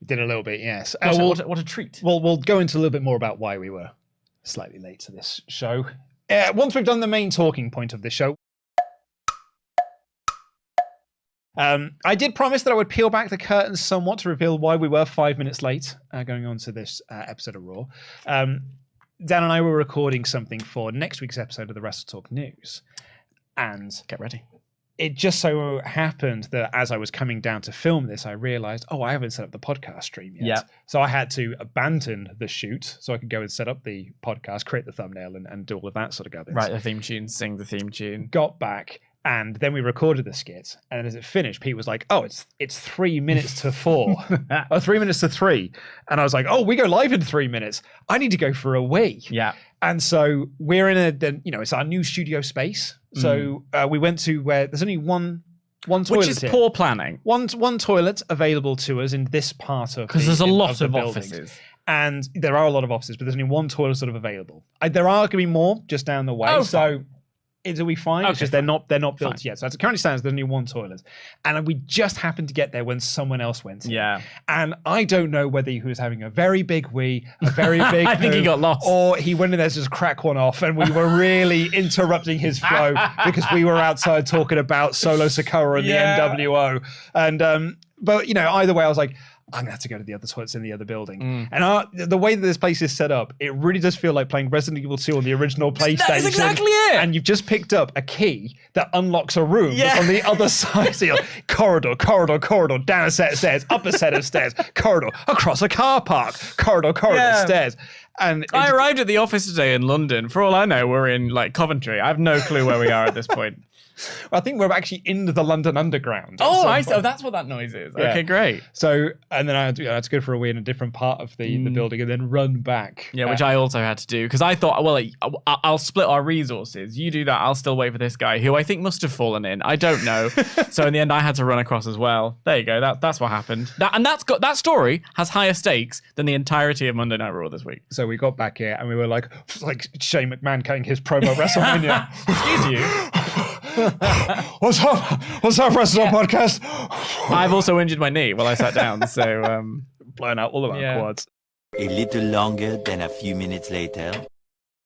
It did a little bit, yes. What a treat. We'll go into a little bit more about why we were slightly late to this show. Once we've done the main talking point of this show, I did promise that I would peel back the curtains somewhat to reveal why we were 5 minutes late going on to this episode of Raw. Dan and I were recording something for next week's episode of the WrestleTalk News. And get ready. It just so happened that as I was coming down to film this, I realized, I haven't set up the podcast stream yet. Yeah. So I had to abandon the shoot so I could go and set up the podcast, create the thumbnail, and do all of that sort of gathering. Write the theme tune, sing the theme tune. Got back, and then we recorded the skit. And as it finished, Pete was like, it's 3 minutes to 4. Or 3 minutes to 3. And I was like, we go live in 3 minutes. I need to go for a wee. Yeah. And so we're in it's our new studio space. So we went to where there's only one toilet, which is poor planning. One toilet available to us in this part of because there's a lot of buildings. offices, and there are a lot of offices, but there's only one toilet sort of available. There are going to be more just down the way. So are we fine? Okay, it's just they're not built yet. So as it currently stands, there's only one toilet, and we just happened to get there when someone else went in. Yeah, and I don't know whether he was having a very big wee, a very big. I think he got lost, or he went in there to just crack one off, and we were really interrupting his flow because we were outside talking about Solo Sikoa and the NWO, and but either way, I was like, I'm gonna have to go to the other toilets in the other building. And the way that this place is set up, it really does feel like playing Resident Evil 2 on the original PlayStation. That is exactly it. And you've just picked up a key that unlocks a room that's on the other side. So you're like, corridor, down a set of stairs, up a set of stairs, corridor, across a car park, corridor, stairs. And I arrived at the office today in London. For all I know, we're in like Coventry. I have no clue where we are at this point. I think we're actually in the London Underground. Oh, I see. Oh, that's what that noise is. Yeah. Okay, great. So, and then I had to go for a wee in a different part of the building and then run back. Yeah, which I also had to do because I thought, well, I'll split our resources. You do that. I'll still wait for this guy who I think must have fallen in. I don't know. So in the end, I had to run across as well. There you go. That's what happened. That story has higher stakes than the entirety of Monday Night Raw this week. So we got back here and we were like Shane McMahon cutting his promo WrestleMania. Excuse you. What's up, WrestleTalk podcast? I've also injured my knee while I sat down, so blowing out all of our quads. A little longer than a few minutes later.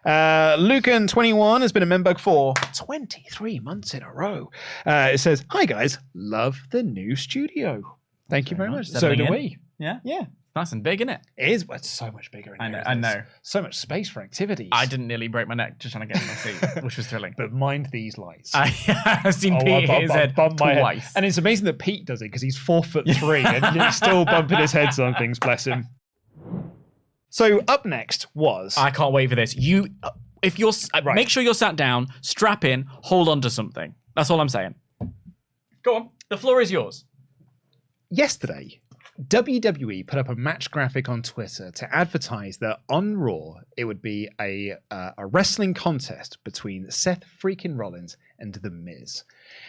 Lucan 21 has been a member for 23 months in a row. It says, "Hi guys, love the new studio. Thank you very much. So do we. Yeah. Yeah. Nice and big, isn't it? It is, but it's so much bigger in here. I know. So much space for activities. I didn't nearly break my neck just trying to get in my seat, which was thrilling. But mind these lights. I've seen Pete hit his head twice. And it's amazing that Pete does it because he's 4'3" and he's still bumping his heads on things, bless him. So up next was... I can't wait for this. If you're... Make sure you're sat down, strap in, hold on to something. That's all I'm saying. Go on. The floor is yours. Yesterday, WWE put up a match graphic on Twitter to advertise that on Raw, it would be a wrestling contest between Seth freaking Rollins and The Miz.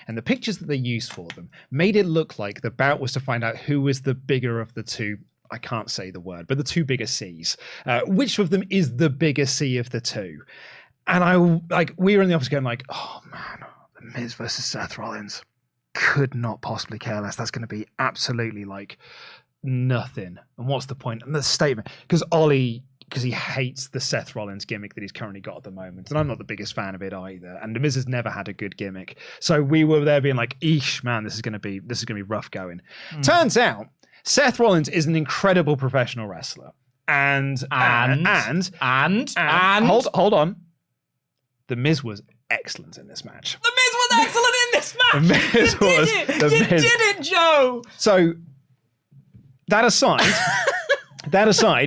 And the pictures that they used for them made it look like the bout was to find out who was the bigger of the two. I can't say the word, but the two bigger C's. Which of them is the bigger C of the two? And we were in the office going like, oh man, The Miz versus Seth Rollins. Could not possibly care less. That's going to be absolutely like nothing. And what's the point? And the statement, because he hates the Seth Rollins gimmick that he's currently got at the moment, and I'm not the biggest fan of it either. And The Miz has never had a good gimmick, so we were there being like, "Eesh, man, this is going to be rough going." Turns out, Seth Rollins is an incredible professional wrestler, and hold on, The Miz was excellent in this match. The Miz was excellent in this match. You did it, Joe. So that aside,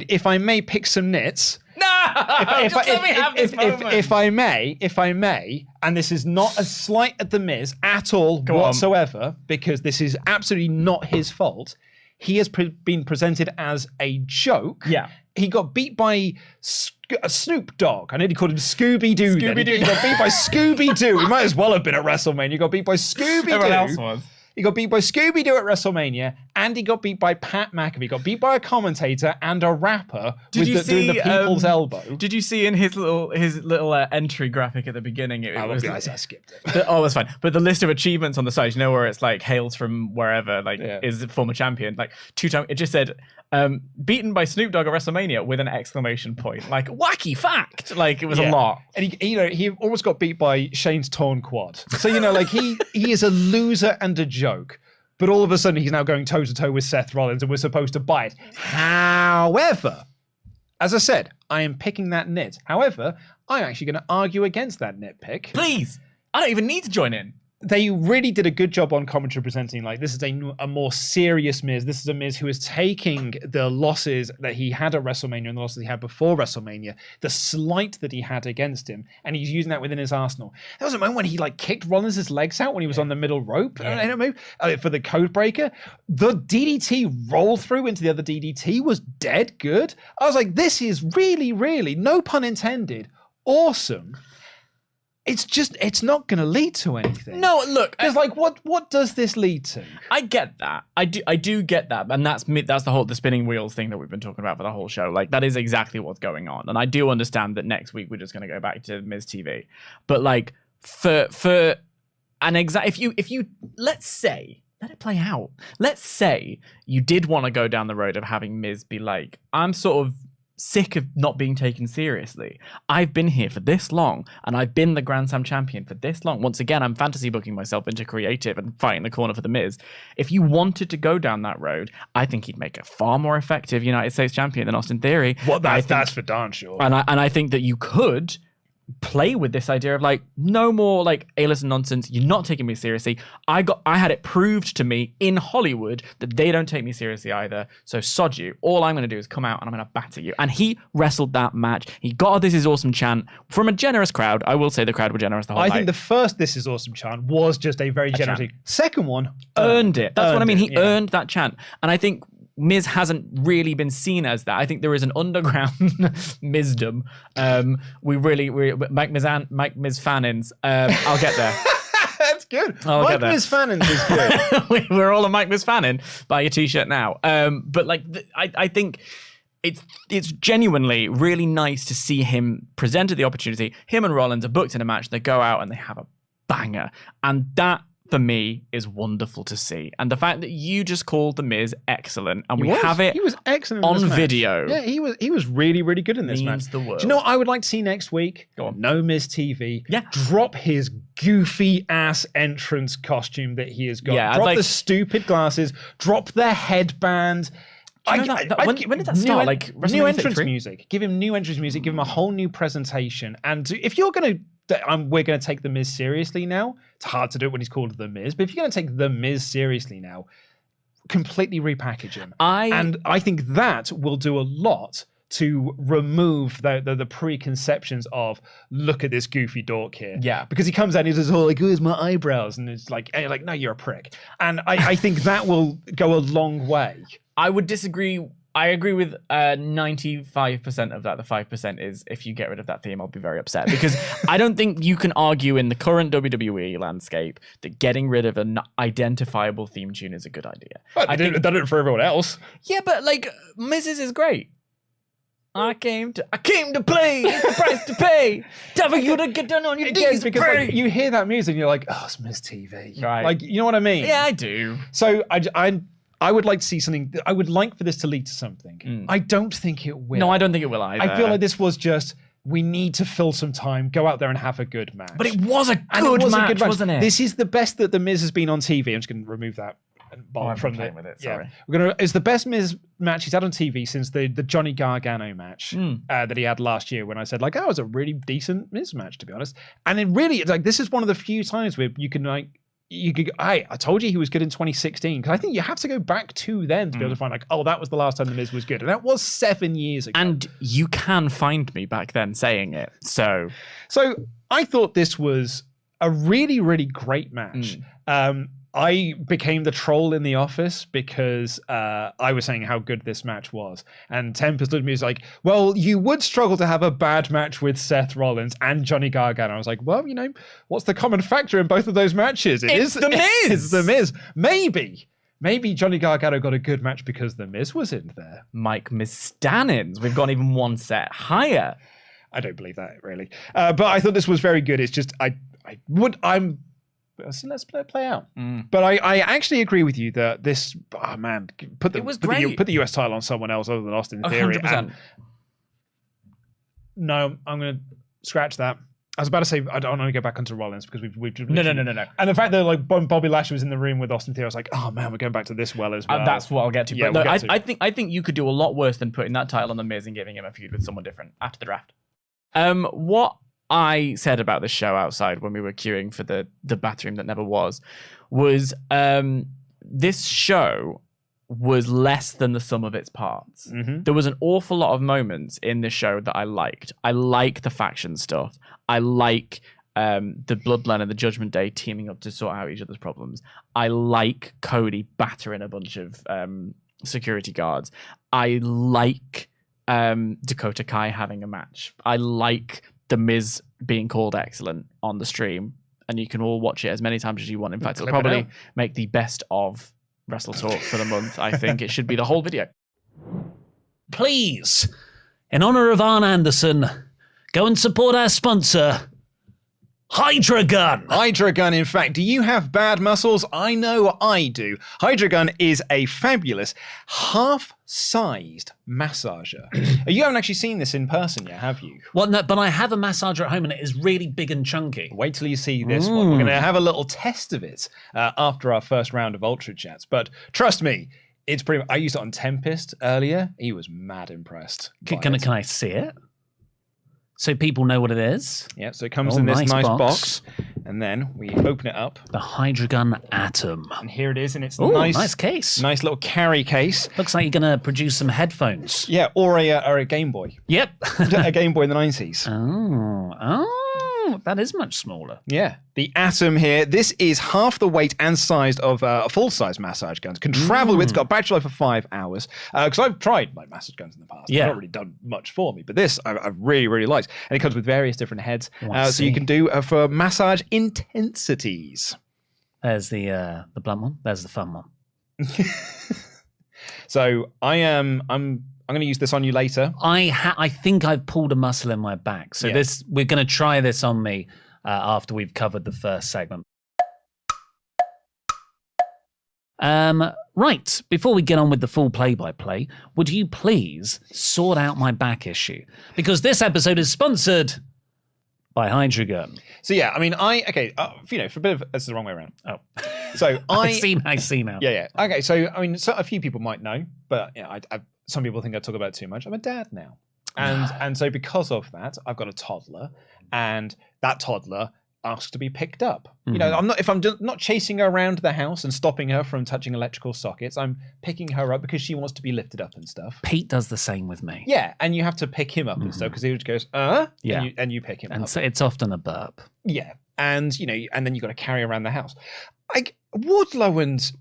if I may pick some nits. If I may, and this is not a slight at The Miz at all whatsoever, because this is absolutely not his fault. He has been presented as a joke. Yeah. He got beat by Snoop Dogg. I nearly called him Scooby-Doo. He got beat by Scooby-Doo. He might as well have been at WrestleMania. He got beat by Scooby-Doo. Everyone else was. He got beat by Scooby-Doo at WrestleMania, and he got beat by Pat McAfee. He got beat by a commentator and a rapper doing the people's elbow. Did you see in his little entry graphic at the beginning? I skipped it. That's fine. But the list of achievements on the side, you know, where it's like hails from wherever, is a former champion, like 2 times. It just said beaten by Snoop Dogg at WrestleMania with an exclamation point, like wacky fact. Like it was a lot. And he almost got beat by Shane's torn quad. So he is a loser and a joke. But all of a sudden, he's now going toe-to-toe with Seth Rollins, and we're supposed to buy it. However, as I said, I am picking that nit. However, I'm actually going to argue against that nitpick. Please! I don't even need to join in. They really did a good job on commentary presenting, like, this is a more serious Miz. This is a Miz who is taking the losses that he had at WrestleMania and the losses he had before WrestleMania, the slight that he had against him, and he's using that within his arsenal. There was a moment when he kicked Rollins' legs out when he was on the middle rope for the code breaker. The DDT roll through into the other DDT was dead good. I was like, this is really, really, no pun intended, awesome. It's not going to lead to anything. No, look, it's what does this lead to? I get that. I do get that, and that's the spinning wheels thing that we've been talking about for the whole show. Like that is exactly what's going on, and I do understand that next week we're just going to go back to Miz TV. But like for an if you let's say. Let it play out. Let's say you did want to go down the road of having Miz be like, I'm sort of sick of not being taken seriously. I've been here for this long, and I've been the Grand Slam champion for this long. Once again, I'm fantasy booking myself into creative and fighting the corner for The Miz. If you wanted to go down that road, I think he'd make a far more effective United States champion than Austin Theory. Well, that's for darn sure. And I think that you could play with this idea of like, no more like A-list nonsense. You're not taking me seriously. I had it proved to me in Hollywood that they don't take me seriously either. So sod you. All I'm going to do is come out and I'm going to batter you. And he wrestled that match. He got a "This is awesome" chant from a generous crowd. I will say the crowd were generous the whole night. I think the first "This is awesome" chant was just a very generous. Second one earned it. That's what I mean. He yeah. earned that chant. And I think Miz hasn't really been seen as that. I think there is an underground Mizdom. Mike Miz Fannins. I'll get there. That's good. Mike Miz Fannins is good. We're all a Mike Miz Fannin. Buy your t-shirt now. But like, I think it's genuinely really nice to see him presented the opportunity. Him and Rollins are booked in a match. They go out and they have a banger, and that, for me, is wonderful to see. And the fact that you just called The Miz excellent, and he was excellent on in this match. video. Yeah, he was really, really good in this Means match. the world. Do you know what I would like to see next week? Go on. No Miz TV. Yeah. Drop his goofy ass entrance costume that he has got. Yeah, drop the stupid glasses. Drop the headband. When did that start? Like new WrestleMania entrance 33? music. Give him new entrance music. Give him a whole new presentation. And if you're going to we're going to take The Miz seriously now. It's hard to do it when he's called The Miz, but if you're going to take The Miz seriously now, completely repackage him. And I think that will do a lot to remove the preconceptions of, look at this goofy dork here. Yeah. Because he comes out and he does all like, where's my eyebrows? And it's like, you're like, no, you're a prick. And I think that will go a long way. I would disagree. I agree with 95% of that. The 5% is, if you get rid of that theme, I'll be very upset. Because I don't think you can argue in the current WWE landscape that getting rid of an identifiable theme tune is a good idea. I think done it for everyone else. Yeah, but like, Mrs. is great. I came to play. It's the price to pay. Time for you to get down on your knees. Because like, you hear that music and you're like, oh, it's Miz TV. Right. Like, you know what I mean? Yeah, I do. So I would like to see something. I would like for this to lead to something. I don't think it will. No, I don't think it will either. I feel like this was just, we need to fill some time, go out there and have a good match. But it was a good match, wasn't it? This is the best that The Miz has been on TV. I'm just going to remove that from with it. Sorry. Yeah. It's the best Miz match he's had on TV since the Johnny Gargano match that he had last year, when I said like, oh, it was a really decent Miz match, to be honest. And it really, like, this is one of the few times where you can like, I told you he was good in 2016, because I think you have to go back to then to be able to find like, oh, that was the last time The Miz was good, and that was 7 years ago. And you can find me back then saying it. So I thought this was a really, really great match. I became the troll in the office because I was saying how good this match was. And Tempest looked at me and was like, well, you would struggle to have a bad match with Seth Rollins and Johnny Gargano. I was like, well, you know, what's the common factor in both of those matches? It's The Miz! It's The Miz. Maybe Johnny Gargano got a good match because The Miz was in there. Mike Mistannins. We've gone even one set higher. I don't believe that, really. But I thought this was very good. It's just, so let's play out. But I actually agree with you that this, oh man, put the US title on someone else other than Austin Theory. 100%. No, I'm going to scratch that. I was about to say, I don't want to go back onto Rollins because we've No. And the fact that like Bobby Lashley was in the room with Austin Theory, I was like, oh man, we're going back to this well as well. That's what I'll get to. Yeah, But look, I think you could do a lot worse than putting that title on The Miz and giving him a feud with someone different after the draft. What I said about the show outside when we were queuing for the bathroom that never was this show was less than the sum of its parts. There was an awful lot of moments in this show that I liked. I like the faction stuff. I like the Bloodline and the Judgment Day teaming up to sort out each other's problems. I like Cody battering a bunch of security guards. I like Dakota Kai having a match. I like The Miz being called excellent on the stream, and you can all watch it as many times as you want. In fact, it'll probably make the best of WrestleTalk for the month. I think it should be the whole video. Please, in honor of Arn Anderson, go and support our sponsor, Hydra Gun. Hydra Gun, in fact. Do you have bad muscles? I know I do. Hydra Gun is a fabulous half-sized massager. You haven't actually seen this in person yet, have you? Well, no, but I have a massager at home and it is really big and chunky. Wait till you see this one. We're going to have a little test of it after our first round of Ultra Chats. But trust me, it's pretty. I used it on Tempest earlier. He was mad impressed. Can I see it? So people know what it is? Yeah, so it comes in this nice box. And then we open it up. The Hydra Gun Atom. And here it is, and it's nice case. Nice little carry case. Looks like you're going to produce some headphones. Yeah, or a Game Boy. Yep. A Game Boy in the 90s. Oh, that is much smaller. Yeah. The Atom here, this is half the weight and size of a full-size massage gun. Can travel with, it's got a battery life for 5 hours. Because I've tried my massage guns in the past. Yeah. It's not really done much for me. But this, I've really, really liked. And it comes with various different heads. I so you can do for massage intensities. There's the blunt one. There's the fun one. So I'm going to use this on you later. I think I've pulled a muscle in my back. So we're going to try this on me after we've covered the first segment. Right, before we get on with the full play-by-play, would you please sort out my back issue? Because this episode is sponsored by Hydra Gun. So yeah, I mean, for a bit of, that's the wrong way around. Oh. So I see now. Yeah. Okay, so I mean, a few people might know, but some people think I talk about it too much. I'm a dad now. And so because of that, I've got a toddler, and that toddler asks to be picked up. You know, if I'm not chasing her around the house and stopping her from touching electrical sockets, I'm picking her up because she wants to be lifted up and stuff. Pete does the same with me. Yeah, and you have to pick him up and stuff because he just goes, yeah, and you pick him up. And so it's often a burp. Yeah, and and then you've got to carry around the house. Wardlow and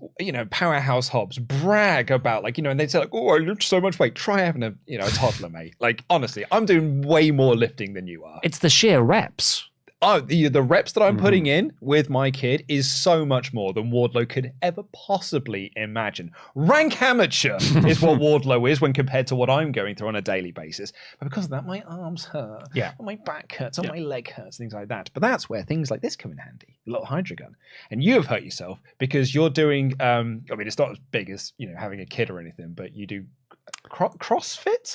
Powerhouse Hobbs brag about and they say oh, I lift so much weight. Try having a toddler, mate. Like honestly, I'm doing way more lifting than you are. It's the sheer reps. Oh, the reps that I'm putting in with my kid is so much more than Wardlow could ever possibly imagine. Rank amateur is what Wardlow is when compared to what I'm going through on a daily basis. But because of that, my arms hurt, my back hurts, my leg hurts, things like that. But that's where things like this come in handy, the little Hydra Gun. And you have hurt yourself because you're doing, it's not as big as, having a kid or anything, but you do CrossFit?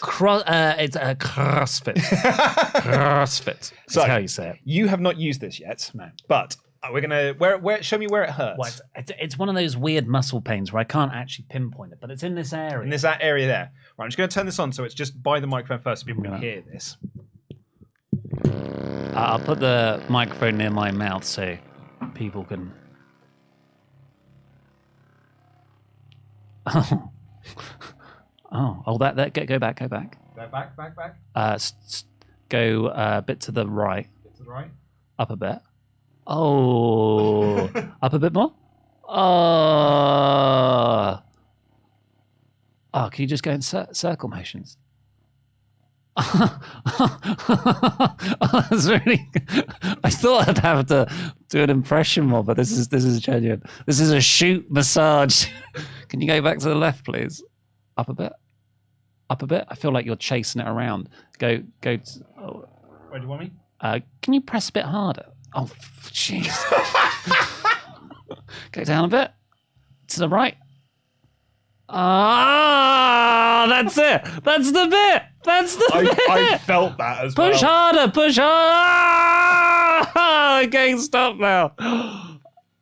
It's a CrossFit. CrossFit. That's how you say it. You have not used this yet, but we're gonna show me where it hurts. Well, it's one of those weird muscle pains where I can't actually pinpoint it, but it's in this area. In that area there. Right, I'm just gonna turn this on so it's just by the microphone first so people can hear this. I'll put the microphone near my mouth so people can. Oh, that go back. Go back. Go a bit to the right. Up a bit. Oh, up a bit more. Oh, can you just go in circle motions? That's really. I thought I'd have to do an impression more, but this is genuine. This is a shoot massage. Can you go back to the left, please? Up a bit. I feel like you're chasing it around. Go. Where do you want me? Can you press a bit harder? Oh, jeez. Go down a bit. To the right. Ah, that's it. That's the bit. I felt that as well. Push harder. I'm getting stopped now.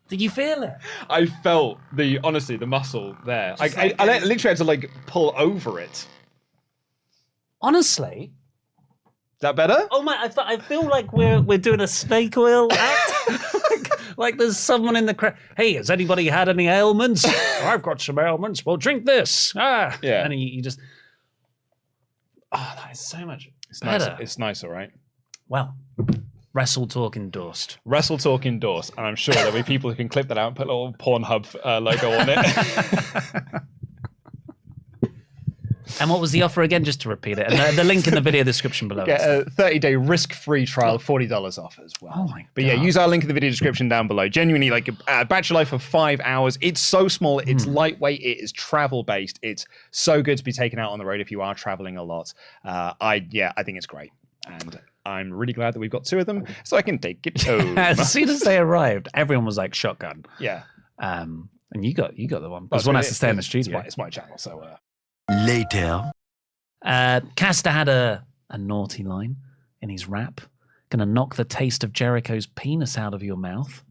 Did you feel it? I felt the muscle there. I literally had to pull over it. Honestly, is that better? Oh my! I feel like we're doing a snake oil act. like there's someone in the crowd. Hey, has anybody had any ailments? I've got some ailments. Well, drink this. Yeah. And you just. Oh, that is so much better. It's nice, all right. Well, WrestleTalk endorsed. WrestleTalk endorsed, and I'm sure there'll be people who can clip that out and put a little Pornhub logo on it. And what was the offer again, just to repeat it? And the link in the video description below. Get a 30-day risk-free trial, $40 off as well. Oh my God. But yeah, use our link in the video description down below. Genuinely, a battery life of 5 hours. It's so small. It's lightweight. It is travel-based. It's so good to be taken out on the road if you are traveling a lot. I think it's great. And I'm really glad that we've got 2 of them, so I can take it home. As soon as they arrived, everyone was like shotgun. Yeah. And you got the one. Because one has to stay in the studio. It's my channel, so. Later. Caster had a naughty line in his rap. Gonna knock the taste of Jericho's penis out of your mouth.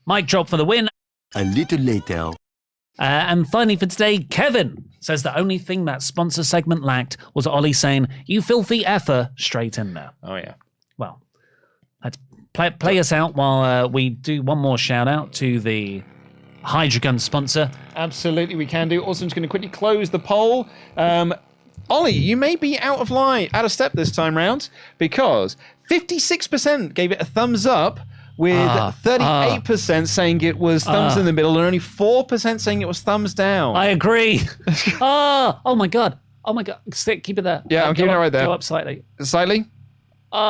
Mic drop for the win. A little later. And finally for today, Kevin says the only thing that sponsor segment lacked was Ollie saying, "You filthy effer," straight in there. Oh, yeah. Well, let's play us out while we do one more shout out to the Hydra Gun sponsor. Absolutely, we can do. Also, I'm just going to quickly close the poll. Ollie, you may be out of step this time round, because 56% gave it a thumbs up, with 38% saying it was thumbs in the middle, and only 4% saying it was thumbs down. I agree. Oh my god. Keep it there. Yeah, I'm keeping it right there. Go up slightly. Slightly? There?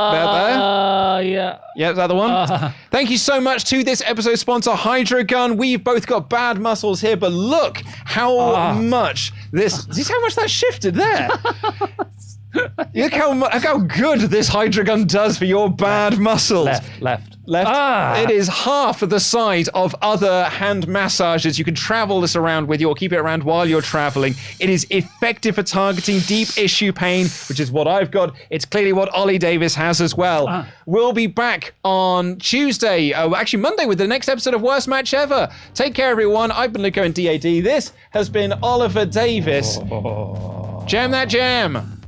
Yeah. Yeah, is that the one? Thank you so much to this episode sponsor, Hydra Gun. We've both got bad muscles here, but look how much see how much that shifted there? Look how good this Hydra Gun does for your bad muscles. Left. It is half the size of other hand massagers you can travel this around with you, or keep it around while you're traveling. It is effective for targeting deep issue pain, which is what I've got. It's clearly what Ollie Davis has as well. We'll be back on Tuesday, actually Monday, with the next episode of Worst Match Ever. Take care, everyone. I've been Luco and DAD. This has been Oliver Davis. Jam that jam.